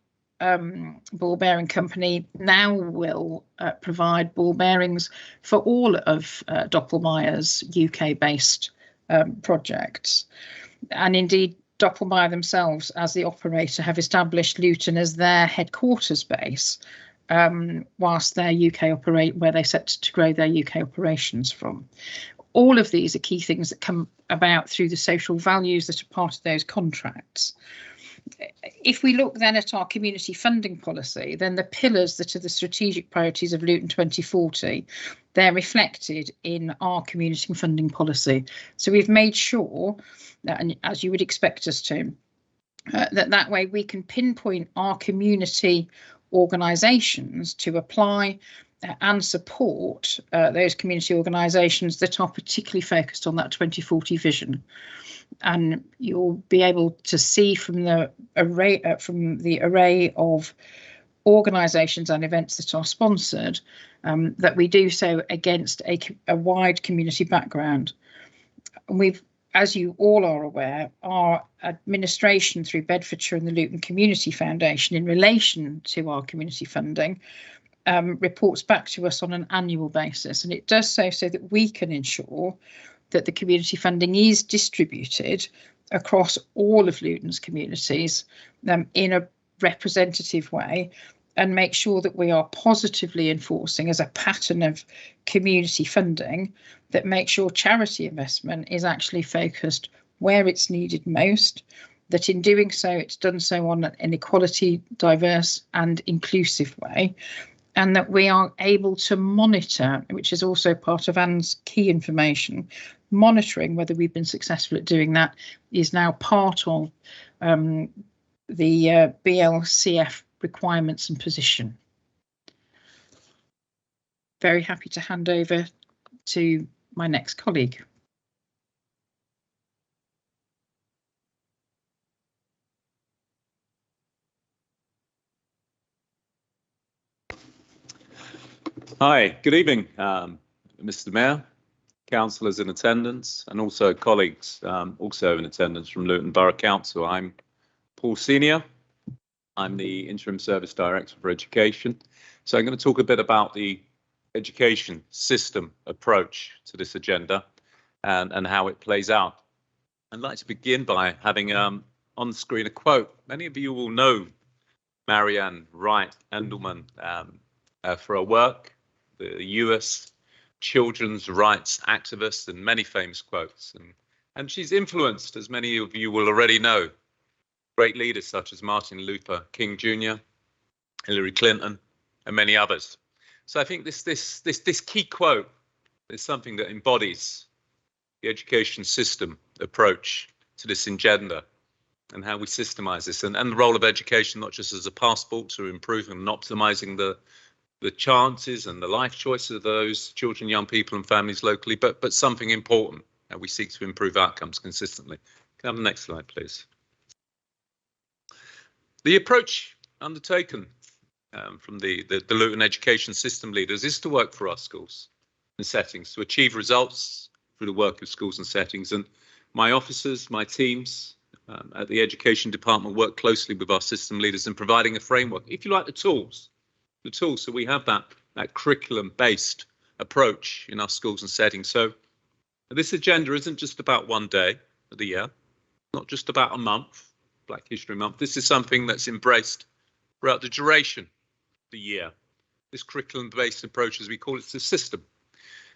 ball bearing company now will provide ball bearings for all of Doppelmayer's UK-based projects. And indeed, Doppelmayr themselves, as the operator, have established Luton as their headquarters base, whilst their where they set to grow their UK operations from. All of these are key things that come about through the social values that are part of those contracts. If we look then at our community funding policy, then the pillars that are the strategic priorities of Luton 2040, they're reflected in our community funding policy. So we've made sure that, and as you would expect us to, that way we can pinpoint our community organisations to apply and support those community organisations that are particularly focused on that 2040 vision. And you'll be able to see from the array of organisations and events that are sponsored that we do so against a wide community background. And we've, as you all are aware, our administration through Bedfordshire and the Luton Community Foundation in relation to our community funding reports back to us on an annual basis, and it does so that we can ensure that the community funding is distributed across all of Luton's communities in a representative way, and make sure that we are positively enforcing as a pattern of community funding that makes sure charity investment is actually focused where it's needed most, that in doing so it's done so on an equality, diverse and inclusive way, and that we are able to monitor, which is also part of Anne's key information, monitoring whether we've been successful at doing that is now part of the BLCF requirements and position. Very happy to hand over to my next colleague. Hi, good evening, Mr. Mayor, councillors in attendance, and also colleagues also in attendance from Luton Borough Council. I'm Paul Senior. I'm the Interim Service Director for Education. So I'm going to talk a bit about the education system approach to this agenda and how it plays out. I'd like to begin by having on the screen a quote. Many of you will know Marianne Wright Endelman for her work the US children's rights activist, and many famous quotes. And she's influenced, as many of you will already know, great leaders such as Martin Luther King Jr., Hillary Clinton, and many others. So I think this key quote is something that embodies the education system approach to this agenda and how we systemize this, and the role of education, not just as a passport to improving and optimizing the chances and the life choices of those children, young people and families locally, but something important, and we seek to improve outcomes consistently. Can I have the next slide, please? The approach undertaken from the Luton education system leaders is to work for our schools and settings to achieve results through the work of schools and settings. And my officers, my teams at the education department work closely with our system leaders in providing a framework, if you like, the tools, so we have that curriculum-based approach in our schools and settings. So this agenda isn't just about one day of the year, not just about a month, Black History Month. This is something that's embraced throughout the duration of the year. This curriculum-based approach, as we call it, is a system.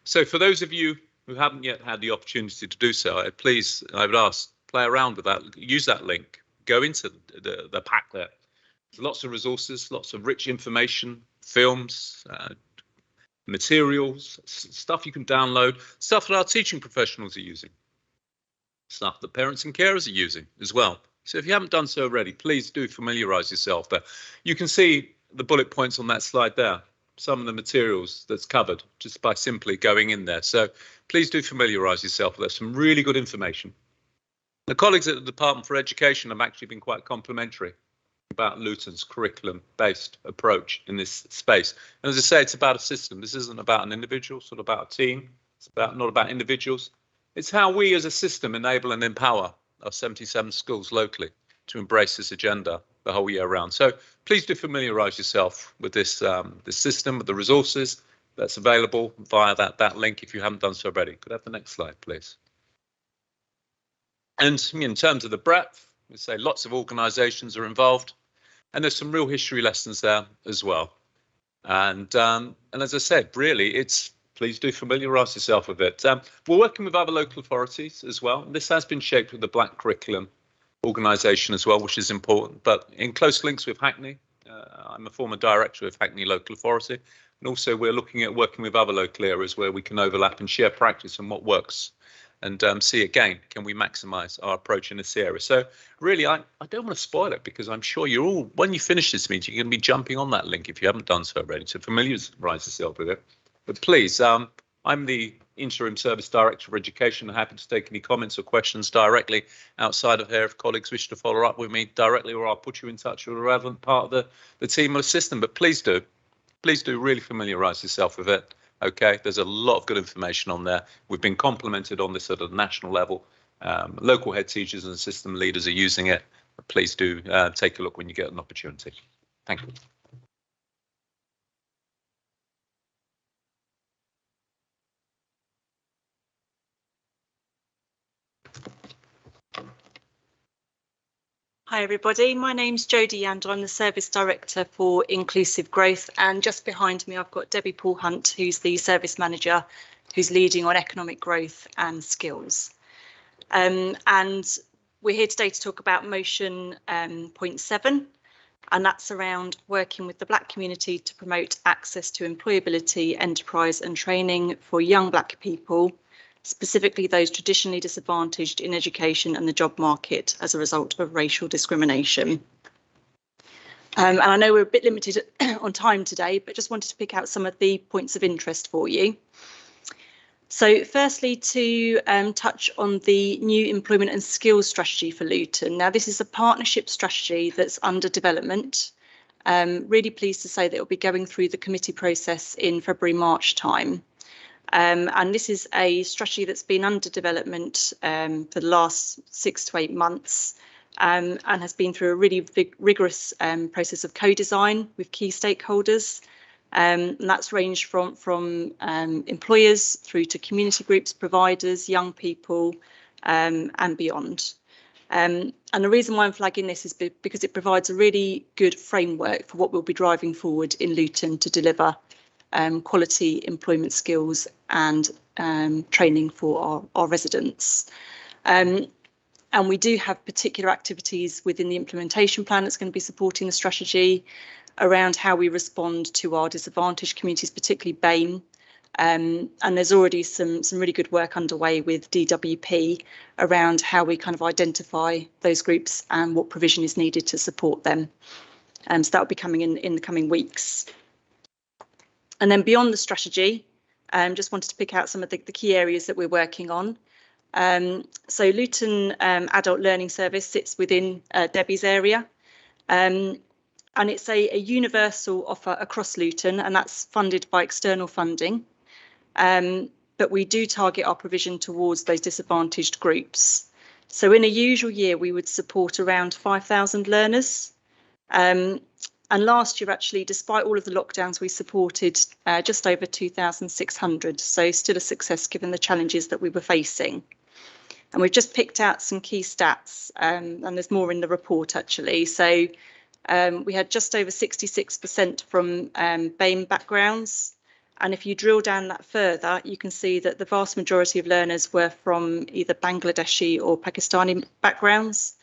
So for those of you who haven't yet had the opportunity to do so, I would ask, play around with that, use that link, go into the pack there. There's lots of resources, lots of rich information, films, materials, stuff you can download, stuff that our teaching professionals are using, stuff that parents and carers are using as well. So if you haven't done so already, please do familiarise yourself there. You can see the bullet points on that slide there, some of the materials that's covered just by simply going in there. So please do familiarise yourself. There's some really good information. The colleagues at the Department for Education have actually been quite complimentary about Luton's curriculum-based approach in this space. And as I say, it's about a system. This isn't about an individual, it's not about a team. It's not about individuals. It's how we as a system enable and empower our 77 schools locally to embrace this agenda the whole year round. So please do familiarise yourself with this system, with the resources that's available via that link if you haven't done so already. Could I have the next slide, please? And in terms of the breadth, we say lots of organisations are involved, and there's some real history lessons there as well. And as I said, really, please do familiarise yourself with it. We're working with other local authorities as well. This has been shaped with the Black Curriculum organisation as well, which is important, but in close links with Hackney. I'm a former director of Hackney Local Authority, and also we're looking at working with other local areas where we can overlap and share practice on what works, and see again, can we maximise our approach in this area? So really, I don't want to spoil it, because I'm sure you're all, when you finish this meeting, you're going to be jumping on that link if you haven't done so already, to familiarise yourself with it. But please, I'm the Interim Service Director for Education. I'm happy to take any comments or questions directly outside of here if colleagues wish to follow up with me directly, or I'll put you in touch with a relevant part of the team or system. But please do really familiarise yourself with it. Okay, there's a lot of good information on there. We've been complimented on this at a national level. Local head teachers and system leaders are using it. But please do take a look when you get an opportunity. Thank you. Hi everybody, my name's Jodie Yander. I'm the Service Director for Inclusive Growth, and just behind me I've got Debbie Paul Hunt, who's the Service Manager, who's leading on economic growth and skills. And we're here today to talk about motion point 7, and that's around working with the Black community to promote access to employability, enterprise and training for young Black people, specifically those traditionally disadvantaged in education and the job market as a result of racial discrimination. And I know we're a bit limited on time today, but just wanted to pick out some of the points of interest for you. So firstly, to touch on the new employment and skills strategy for Luton. Now, this is a partnership strategy that's under development. Really pleased to say that it will be going through the committee process in February, March time. And this is a strategy that's been under development for the last 6 to 8 months, and has been through a really rigorous process of co-design with key stakeholders. And that's ranged from employers through to community groups, providers, young people, and beyond. And the reason why I'm flagging this is because it provides a really good framework for what we'll be driving forward in Luton to deliver quality employment skills and training for our residents. And we do have particular activities within the implementation plan that's going to be supporting the strategy around how we respond to our disadvantaged communities, particularly BAME. And there's already some really good work underway with DWP around how we kind of identify those groups and what provision is needed to support them. So that will be coming in the coming weeks. And then beyond the strategy, just wanted to pick out some of the key areas that we're working on. So Luton Adult Learning Service sits within Debbie's area. And it's a universal offer across Luton, and that's funded by external funding. But we do target our provision towards those disadvantaged groups. So in a usual year, we would support around 5,000 learners. And last year, actually, despite all of the lockdowns, we supported just over 2,600. So still a success given the challenges that we were facing. And we've just picked out some key stats, and there's more in the report, actually. So we had just over 66% from BAME backgrounds. And if you drill down that further, you can see that the vast majority of learners were from either Bangladeshi or Pakistani backgrounds.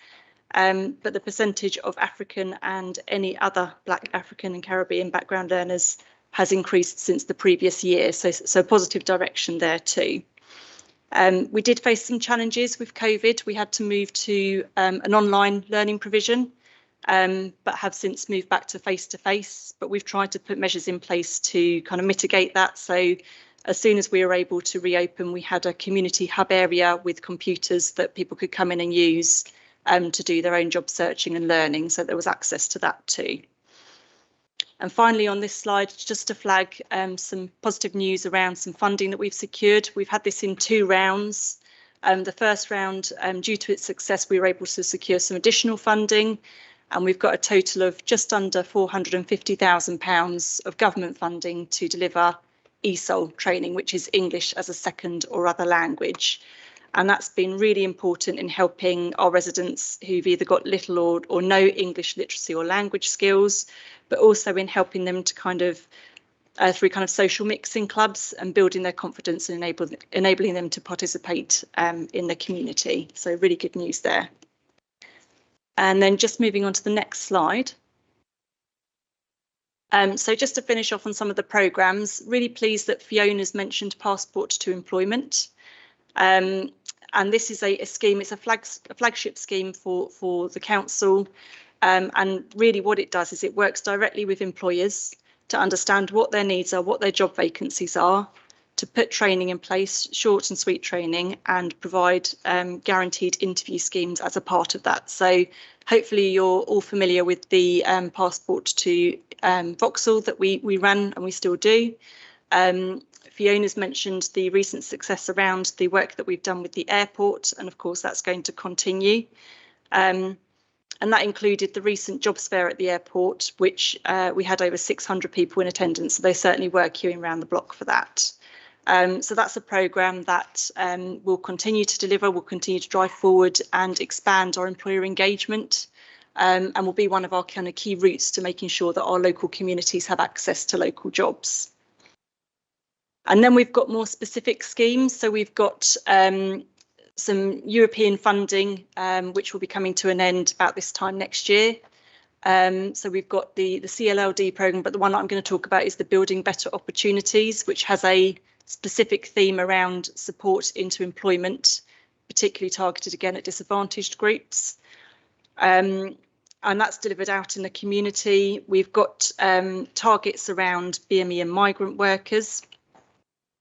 But the percentage of African and any other Black, African and Caribbean background learners has increased since the previous year. So positive direction there too. We did face some challenges with COVID. We had to move to an online learning provision, but have since moved back to face-to-face. But we've tried to put measures in place to kind of mitigate that. So as soon as we were able to reopen, we had a community hub area with computers that people could come in and use to do their own job searching and learning. So there was access to that too. And finally, on this slide, just to flag some positive news around some funding that we've secured. We've had this in 2 rounds. The first round, due to its success, we were able to secure some additional funding. And we've got a total of just under £450,000 of government funding to deliver ESOL training, which is English as a second or other language. And that's been really important in helping our residents who've either got little or no English literacy or language skills, but also in helping them to kind of through kind of social mixing clubs and building their confidence and enabling them to participate in the community. So really good news there. And then just moving on to the next slide. So just to finish off on some of the programmes, really pleased that Fiona's mentioned Passport to Employment. And this is a scheme, it's a flagship scheme for the council. And really what it does is it works directly with employers to understand what their needs are, what their job vacancies are, to put training in place, short and sweet training, and provide guaranteed interview schemes as a part of that. So hopefully you're all familiar with the Passport to Vauxhall that we ran and we still do. Fiona's mentioned the recent success around the work that we've done with the airport, and of course that's going to continue. And that included the recent jobs fair at the airport, which we had over 600 people in attendance, so they certainly were queuing around the block for that. So that's a programme that will continue to deliver, will continue to drive forward and expand our employer engagement, and will be one of our kind of key routes to making sure that our local communities have access to local jobs. And then we've got more specific schemes. So we've got some European funding, which will be coming to an end about this time next year. So we've got the CLLD programme, but the one I'm going to talk about is the Building Better Opportunities, which has a specific theme around support into employment, particularly targeted again at disadvantaged groups. And that's delivered out in the community. We've got targets around BME and migrant workers.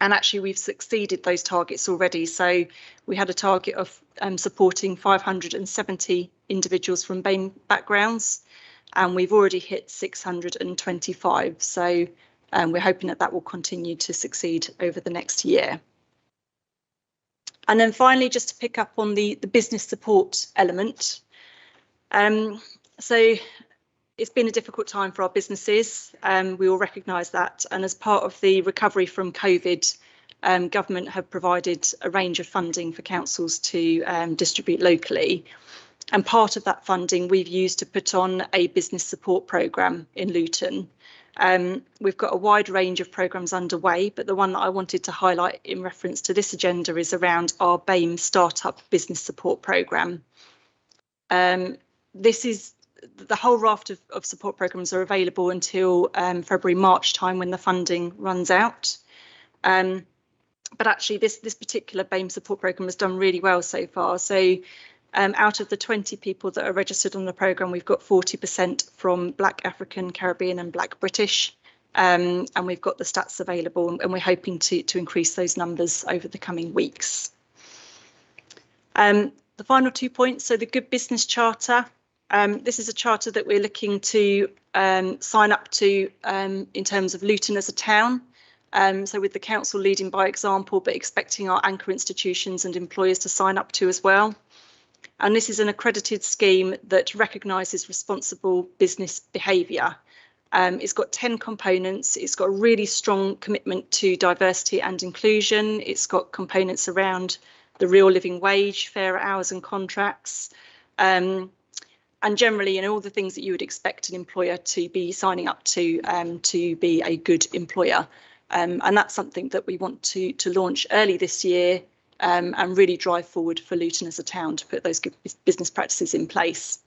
And actually, we've succeeded those targets already. So we had a target of supporting 570 individuals from BAME backgrounds, and we've already hit 625. So we're hoping that will continue to succeed over the next year. And then finally, just to pick up on the business support element. So it's been a difficult time for our businesses. We all recognise that. And as part of the recovery from COVID, government have provided a range of funding for councils to distribute locally. And part of that funding we've used to put on a business support programme in Luton. We've got a wide range of programmes underway, but the one that I wanted to highlight in reference to this agenda is around our BAME Startup Business Support Programme. This is the whole raft of support programmes are available until February, March time when the funding runs out. But actually this particular BAME support programme has done really well so far. So out of the 20 people that are registered on the programme, we've got 40% from Black African, Caribbean and Black British. And we've got the stats available and we're hoping to increase those numbers over the coming weeks. The final 2 points, so the Good Business Charter. This is a charter that we're looking to sign up to in terms of Luton as a town. So with the council leading by example, but expecting our anchor institutions and employers to sign up to as well. And this is an accredited scheme that recognises responsible business behaviour. It's got 10 components. It's got a really strong commitment to diversity and inclusion. It's got components around the real living wage, fairer hours and contracts, and generally, you know, all the things that you would expect an employer to be signing up to be a good employer. And that's something that we want to launch early this year and really drive forward for Luton as a town to put those good business practices in place.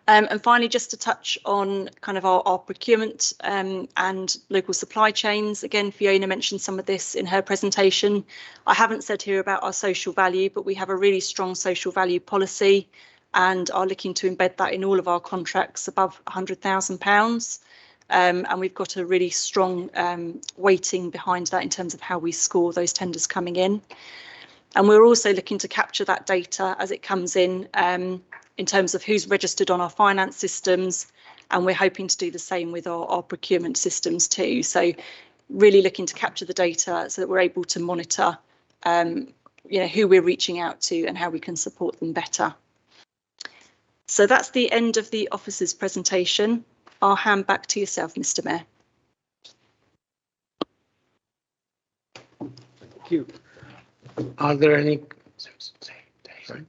And finally, just to touch on kind of our procurement and local supply chains. Again, Fiona mentioned some of this in her presentation. I haven't said here about our social value, but we have a really strong social value policy and are looking to embed that in all of our contracts above £100,000. And we've got a really strong weighting behind that in terms of how we score those tenders coming in. And we're also looking to capture that data as it comes in terms of who's registered on our finance systems. And we're hoping to do the same with our procurement systems too. So really looking to capture the data so that we're able to monitor you know, who we're reaching out to and how we can support them better. So that's the end of the officer's presentation. I'll hand back to yourself, Mr. Mayor. Thank you. Are there any? Sorry?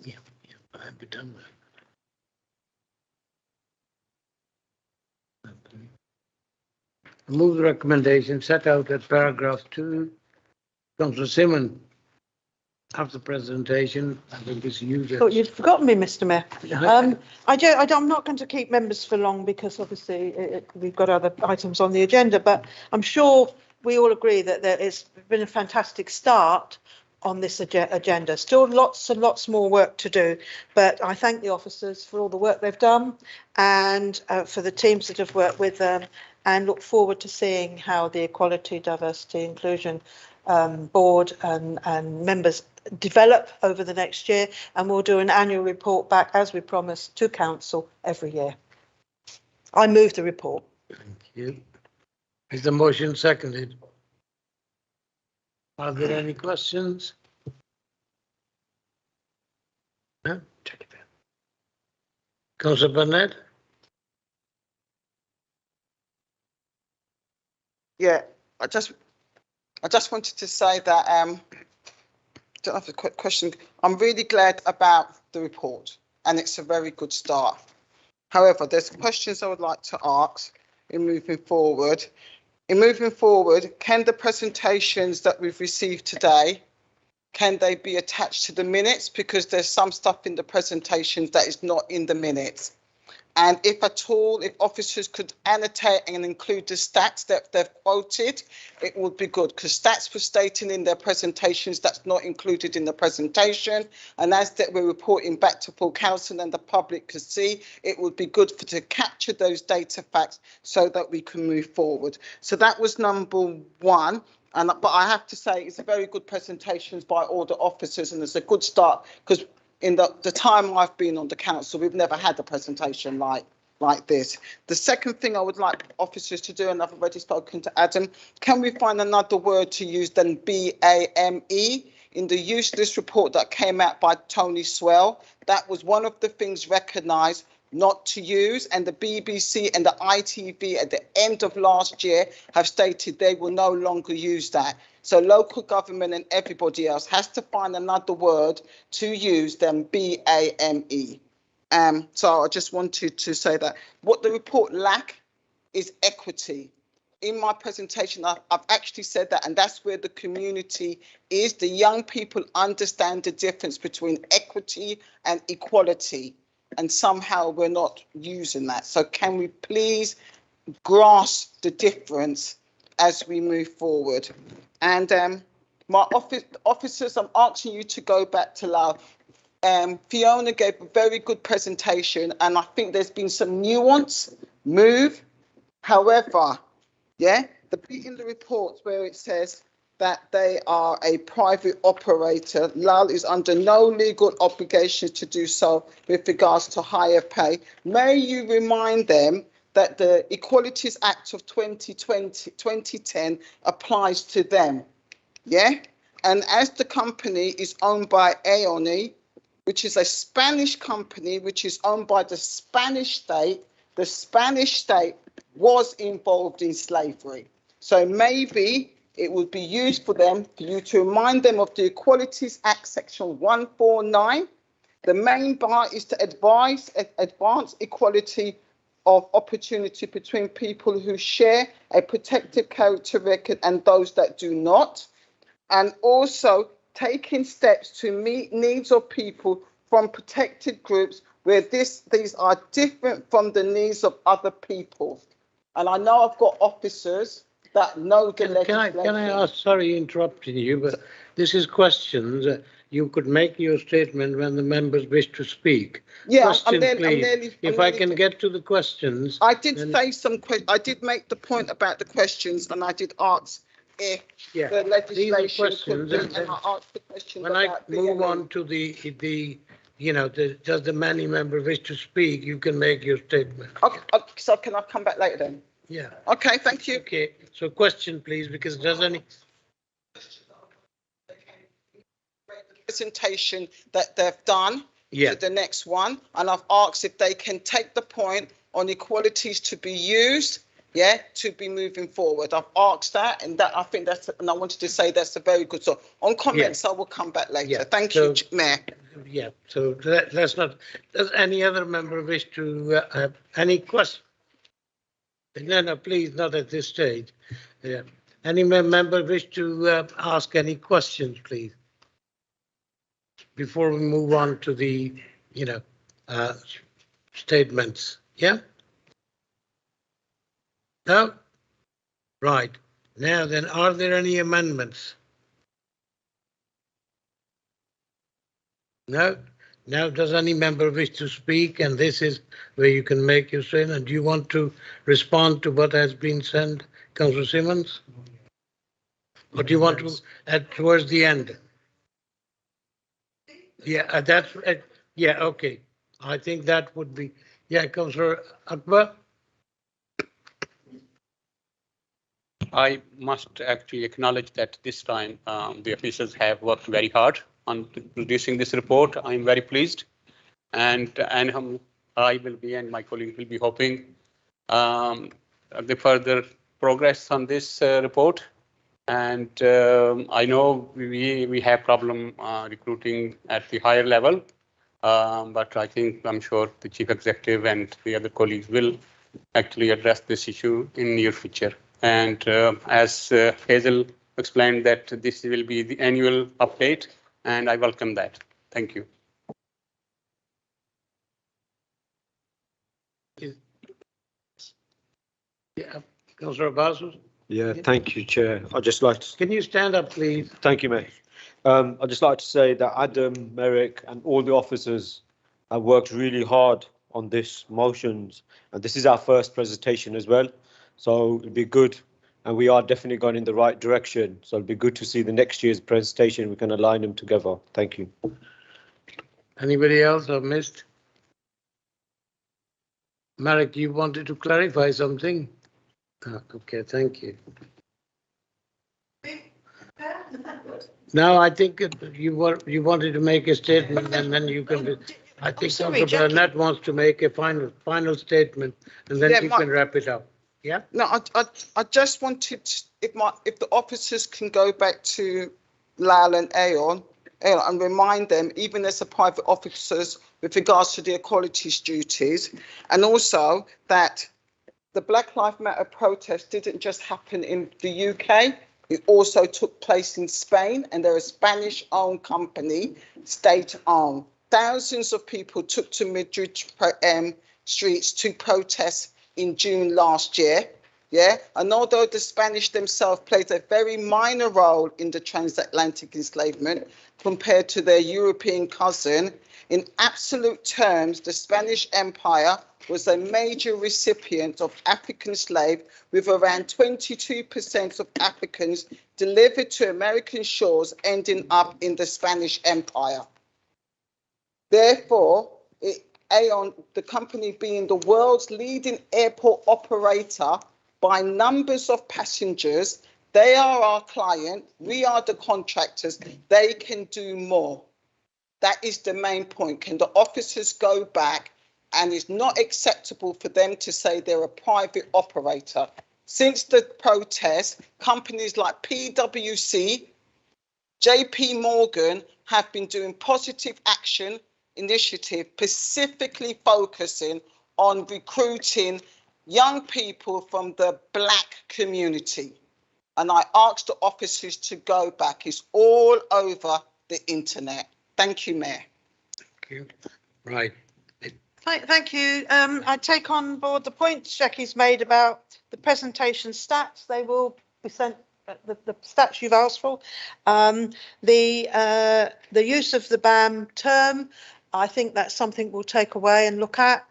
Yeah, I'll be done with it. Move the recommendation set out at paragraph 2. Councillor Simon. After the presentation, I think it's you. Thought you'd forgotten me, Mr. Mayor. I'm not going to keep members for long because obviously we've got other items on the agenda, but I'm sure we all agree that it's been a fantastic start on this agenda. Still lots and lots more work to do, but I thank the officers for all the work they've done and for the teams that have worked with them, and look forward to seeing how the Equality, Diversity, Inclusion board and members develop over the next year, and we'll do an annual report back as we promised to council every year. I move the report. Thank you. Is the motion seconded? Are there any questions? No? Check it out. Councillor Burnett? Yeah, I just wanted to say that don't have a quick question. I'm really glad about the report and it's a very good start. However, there's questions I would like to ask in moving forward. Can the presentations that we've received today, can they be attached to the minutes? Because there's some stuff in the presentations that is not in the minutes. And if at all, if officers could annotate and include the stats that they've quoted, it would be good, because stats were stating in their presentations that's not included in the presentation. And as that we're reporting back to full council and the public could see, it would be good to capture those data facts so that we can move forward. So that was number one. But I have to say it's a very good presentations by all the officers, and it's a good start, because in the time I've been on the council, we've never had a presentation like this. The second thing I would like officers to do, and I've already spoken to Adam, can we find another word to use than BAME? In the useless report that came out by Tony Swell, that was one of the things recognised not to use, and the BBC and the ITV at the end of last year have stated they will no longer use that. So local government and everybody else has to find another word to use than BAME. So I just wanted to say that what the report lack is equity. In my presentation, I've actually said that, and that's where the community is. The young people understand the difference between equity and equality, and somehow we're not using that. So can we please grasp the difference as we move forward? And my officers, I'm asking you to go back to Lal. Fiona gave a very good presentation, and I think there's been some nuance, move. However, yeah, the bit in the report where it says that they are a private operator, Lal is under no legal obligation to do so with regards to higher pay. May you remind them that the Equalities Act of 2010 applies to them, yeah? And as the company is owned by Aoni, which is a Spanish company, which is owned by the Spanish state was involved in slavery. So maybe it would be used for you to remind them of the Equalities Act section 149. The main bar is to advance equality of opportunity between people who share a protected character record and those that do not. And also taking steps to meet needs of people from protected groups where these are different from the needs of other people. And I know I've got officers that know the legislation. Can I ask, sorry interrupting you, but this is questions. You could make your statement when the members wish to speak. Yeah, Question, please. If I can get to the questions. I did say I did make the point about the questions, and I did ask if the legislation could be, and I asked the question when I move on to does the many member wish to speak, you can make your statement. Okay, so can I come back later then? Yeah. Okay, thank you. Okay, so question, please, because does any presentation that they've done to the next one, and I've asked if they can take the point on equalities to be used, to be moving forward. I've asked that, and that I think and I wanted to say that's a very good. So on comments, I will come back later. Thank you, Mayor. Yeah, so let's not. Does any other member wish to have any question? No, please, not at this stage. Yeah. Any member wish to ask any questions, please? Before we move on to the, statements. Yeah? No? Right. Now then, are there any amendments? No? Now, does any member wish to speak? And this is where you can make your statement. Do you want to respond to what has been said, Councillor Simmons? Or do you want to add towards the end? Yeah, that's okay. I think that would be, Councillor Akbar. I must actually acknowledge that this time the officials have worked very hard on producing this report. I'm very pleased, and I will be, and my colleagues will be hoping the further progress on this report. And I know we have problem recruiting at the higher level, but I'm sure the chief executive and the other colleagues will actually address this issue in near future. And as Hazel explained, that this will be the annual update, and I welcome that. Thank you. Yeah, Councillor Basu. Yeah, thank you, Chair. I'd just like to. Can you stand up, please? Thank you, mate. I'd just like to say that Adam, Merrick, and all the officers have worked really hard on this motions, and this is our first presentation as well. So it'd be good, and we are definitely going in the right direction. So it'd be good to see the next year's presentation. We can align them together. Thank you. Anybody else I've missed? Merrick, you wanted to clarify something? Okay, thank you. No, I think you wanted to make a statement, and then you can. I think Councillor Burnett wants to make a final statement, and then you can wrap it up. Yeah. No, I just wanted if the officers can go back to Lal and Aon and remind them, even as the private officers, with regards to the equalities duties, and also that the Black Lives Matter protest didn't just happen in the UK, it also took place in Spain, and they're a Spanish-owned company, state-owned. Thousands of people took to Madrid streets to protest in June last year. Yeah, and although the Spanish themselves played a very minor role in the transatlantic enslavement compared to their European cousin, in absolute terms, the Spanish Empire was a major recipient of African slaves, with around 22% of Africans delivered to American shores ending up in the Spanish Empire. Therefore, Aon, the company being the world's leading airport operator by numbers of passengers, they are our client, we are the contractors, they can do more. That is the main point. Can the officers go back? And it's not acceptable for them to say they're a private operator. Since the protest, companies like PwC, JP Morgan have been doing positive action initiative, specifically focusing on recruiting young people from the Black community. And I asked the officers to go back. It's all over the internet. Thank you, Mayor. Thank you. Right. Thank you. I take on board the points Jackie's made about the presentation stats. They will be sent, the stats you've asked for. The use of the BAM term, I think that's something we'll take away and look at.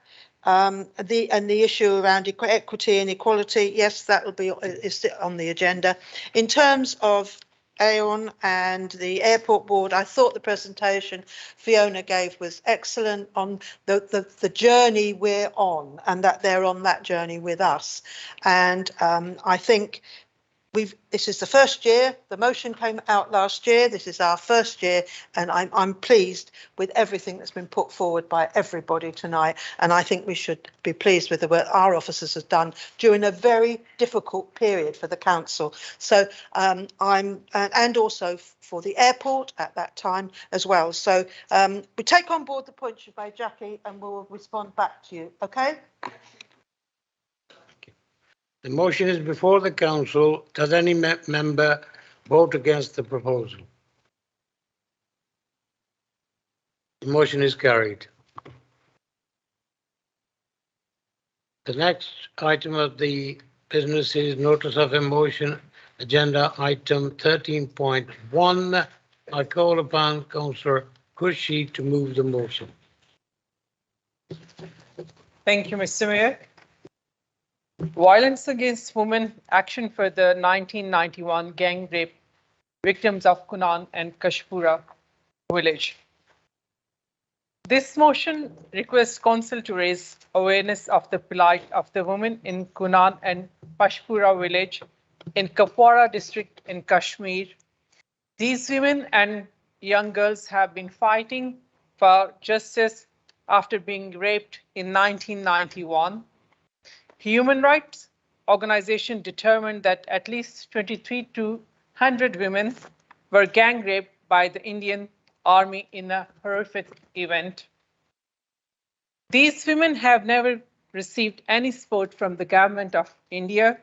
The issue around equity and equality, yes, that will be is on the agenda. In terms of Aon and the airport board, I thought the presentation Fiona gave was excellent on the journey we're on, and that they're on that journey with us. And I think this is the first year. The motion came out last year. This is our first year, and I'm pleased with everything that's been put forward by everybody tonight. And I think we should be pleased with the work our officers have done during a very difficult period for the council. So and also for the airport at that time as well. So we take on board the points you made, Jackie, and we'll respond back to you. Okay. The motion is before the council. Does any member vote against the proposal? The motion is carried. The next item of the business is notice of a motion, agenda item 13.1. I call upon Councillor Khushi to move the motion. Thank you, Mr. Mayor. Violence against women, action for the 1991 gang rape victims of Kunan and Kashpura village. This motion requests council to raise awareness of the plight of the women in Kunan and Pashpura village in Kupwara district in Kashmir. These women and young girls have been fighting for justice after being raped in 1991. Human rights organization determined that at least 23 to 100 women were gang raped by the Indian Army in a horrific event. These women have never received any support from the government of India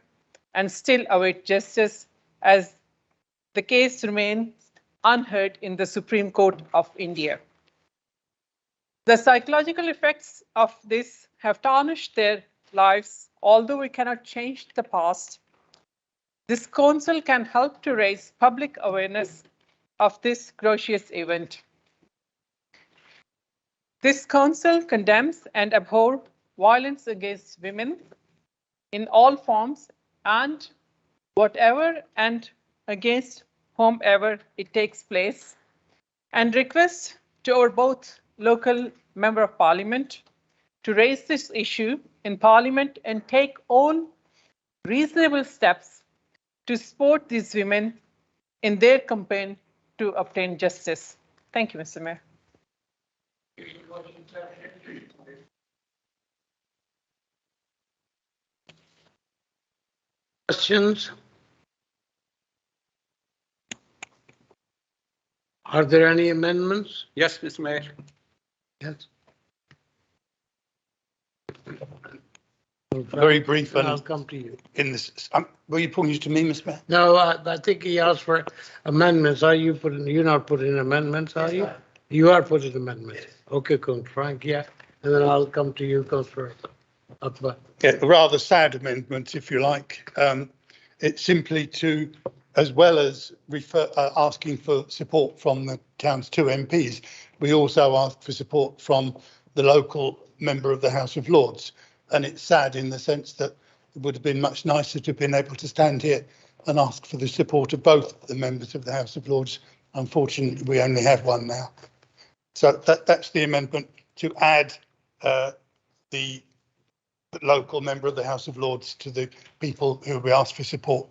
and still await justice, as the case remains unheard in the Supreme Court of India. The psychological effects of this have tarnished their lives. Although we cannot change the past, this council can help to raise public awareness of this gracious event. This council condemns and abhors violence against women in all forms and whatever and against whomever it takes place, and requests to our both local member of parliament to raise this issue in Parliament and take all reasonable steps to support these women in their campaign to obtain justice. Thank you, Mr. Mayor. Questions? Are there any amendments? Yes, Mr. Mayor. Yes. Very brief and I'll come to you. in this, were you pointing to me, Mr. Mayor? No, I think he asked for amendments. Are you putting, you're not putting amendments, are you? You are putting amendments. Okay, Frank, yeah. And then I'll come to you, Councillor Akbar. Yeah, a rather sad amendment, if you like. It's simply to, as well as asking for support from the town's 2 MPs, we also asked for support from the local member of the House of Lords. And it's sad in the sense that it would have been much nicer to have been able to stand here and ask for the support of both the members of the House of Lords. Unfortunately, we only have one now. So that's the amendment, to add the local member of the House of Lords to the people who we asked for support.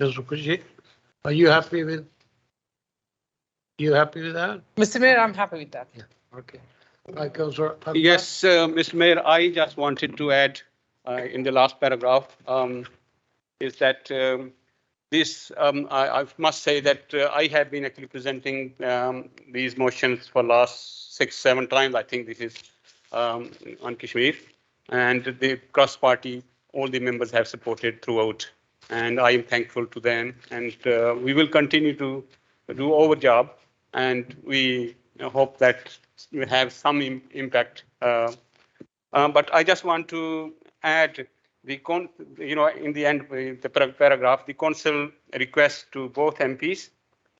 Are you happy with? You happy with that? Mr. Mayor, I'm happy with that. Yeah. Okay. Right, Councillor Akbar. Yes, Mr. Mayor, I just wanted to add in the last paragraph is that I must say that I have been actually presenting these motions for last 6-7 times. I think this is on Kashmir, and the cross-party, all the members have supported throughout, and I am thankful to them. And we will continue to do our job, and we hope that we have some impact. But I just want to add in the end, the paragraph, the council requests to both MPs,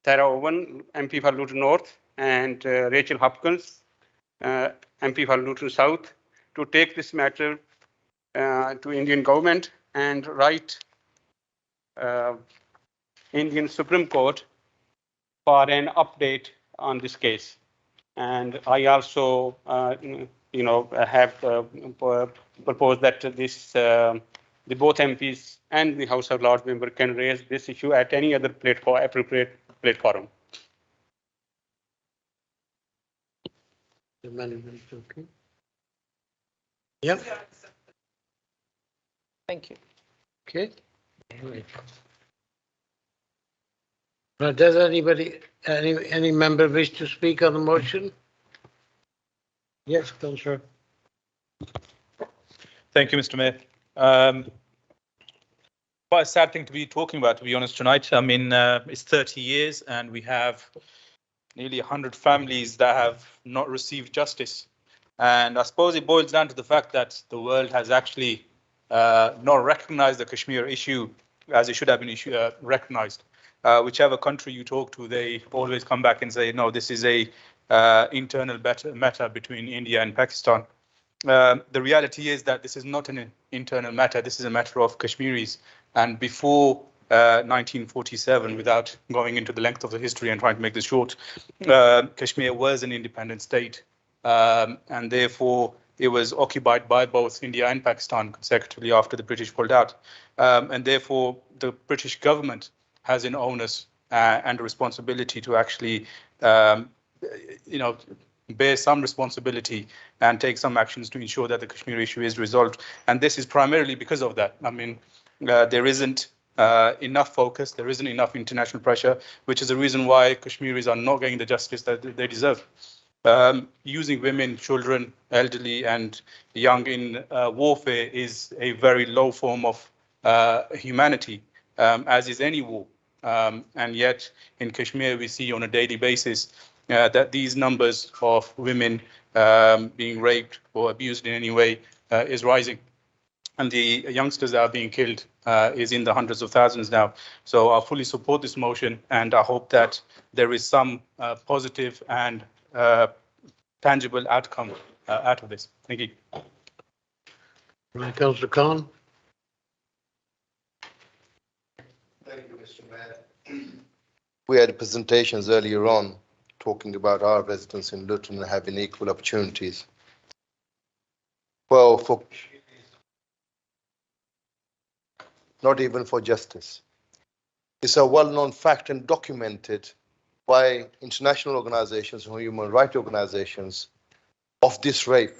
Sarah Owen, MP for Luton North, and Rachel Hopkins, MP for Luton South, to take this matter to Indian government and write Indian Supreme Court for an update on this case. And I also, have proposed that the both MPs and the House of Lords member can raise this issue at any other appropriate platform. Okay. Yep. Thank you. Okay. All right. Now, does anybody, any member wish to speak on the motion? Yes, Councillor. Thank you, Mr. Mayor. Quite a sad thing to be talking about, to be honest, tonight. I mean, it's 30 years and we have nearly 100 families that have not received justice. And I suppose it boils down to the fact that the world has actually not recognized the Kashmir issue as it should have been recognized. Whichever country you talk to, they always come back and say, no, this is a internal matter between India and Pakistan. The reality is that this is not an internal matter. This is a matter of Kashmiris. And before 1947, without going into the length of the history and trying to make this short, Kashmir was an independent state. And therefore, it was occupied by both India and Pakistan consecutively after the British pulled out. And therefore, the British government has an onus and a responsibility to actually, bear some responsibility and take some actions to ensure that the Kashmir issue is resolved. And this is primarily because of that. I mean, there isn't enough focus, there isn't enough international pressure, which is the reason why Kashmiris are not getting the justice that they deserve. Using women, children, elderly and young in warfare is a very low form of humanity, as is any war. And yet in Kashmir, we see on a daily basis that these numbers of women being raped or abused in any way is rising. And the youngsters that are being killed is in the hundreds of thousands now. So I fully support this motion, and I hope that there is some positive and tangible outcome out of this. Thank you. Right, Councillor Khan. Thank you, Mr. Mayor. We had presentations earlier on talking about our residents in Luton having equal opportunities. Well, not even for justice. It's a well-known fact and documented by international organizations and human rights organizations of this rape.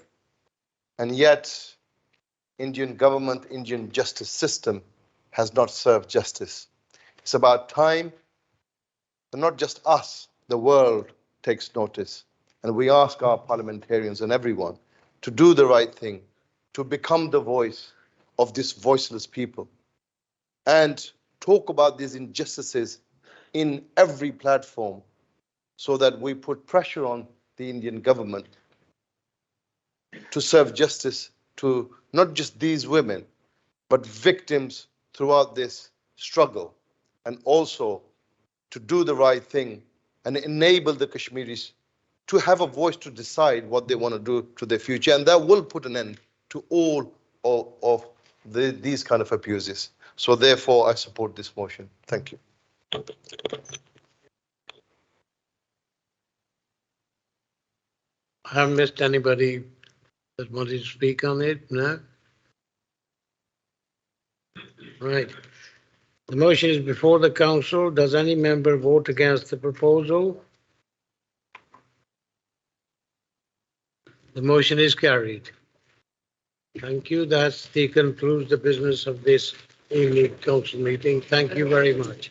And yet, Indian government, Indian justice system has not served justice. It's about time that not just us, the world takes notice. And we ask our parliamentarians and everyone to do the right thing, to become the voice of this voiceless people, and talk about these injustices in every platform, so that we put pressure on the Indian government to serve justice to not just these women, but victims throughout this struggle, and also to do the right thing and enable the Kashmiris to have a voice to decide what they want to do to their future. And that will put an end to all of these kind of abuses. So therefore, I support this motion. Thank you. I haven't missed anybody that wanted to speak on it, no? Right. The motion is before the council. Does any member vote against the proposal? The motion is carried. Thank you. That concludes the business of this evening council meeting. Thank you very much.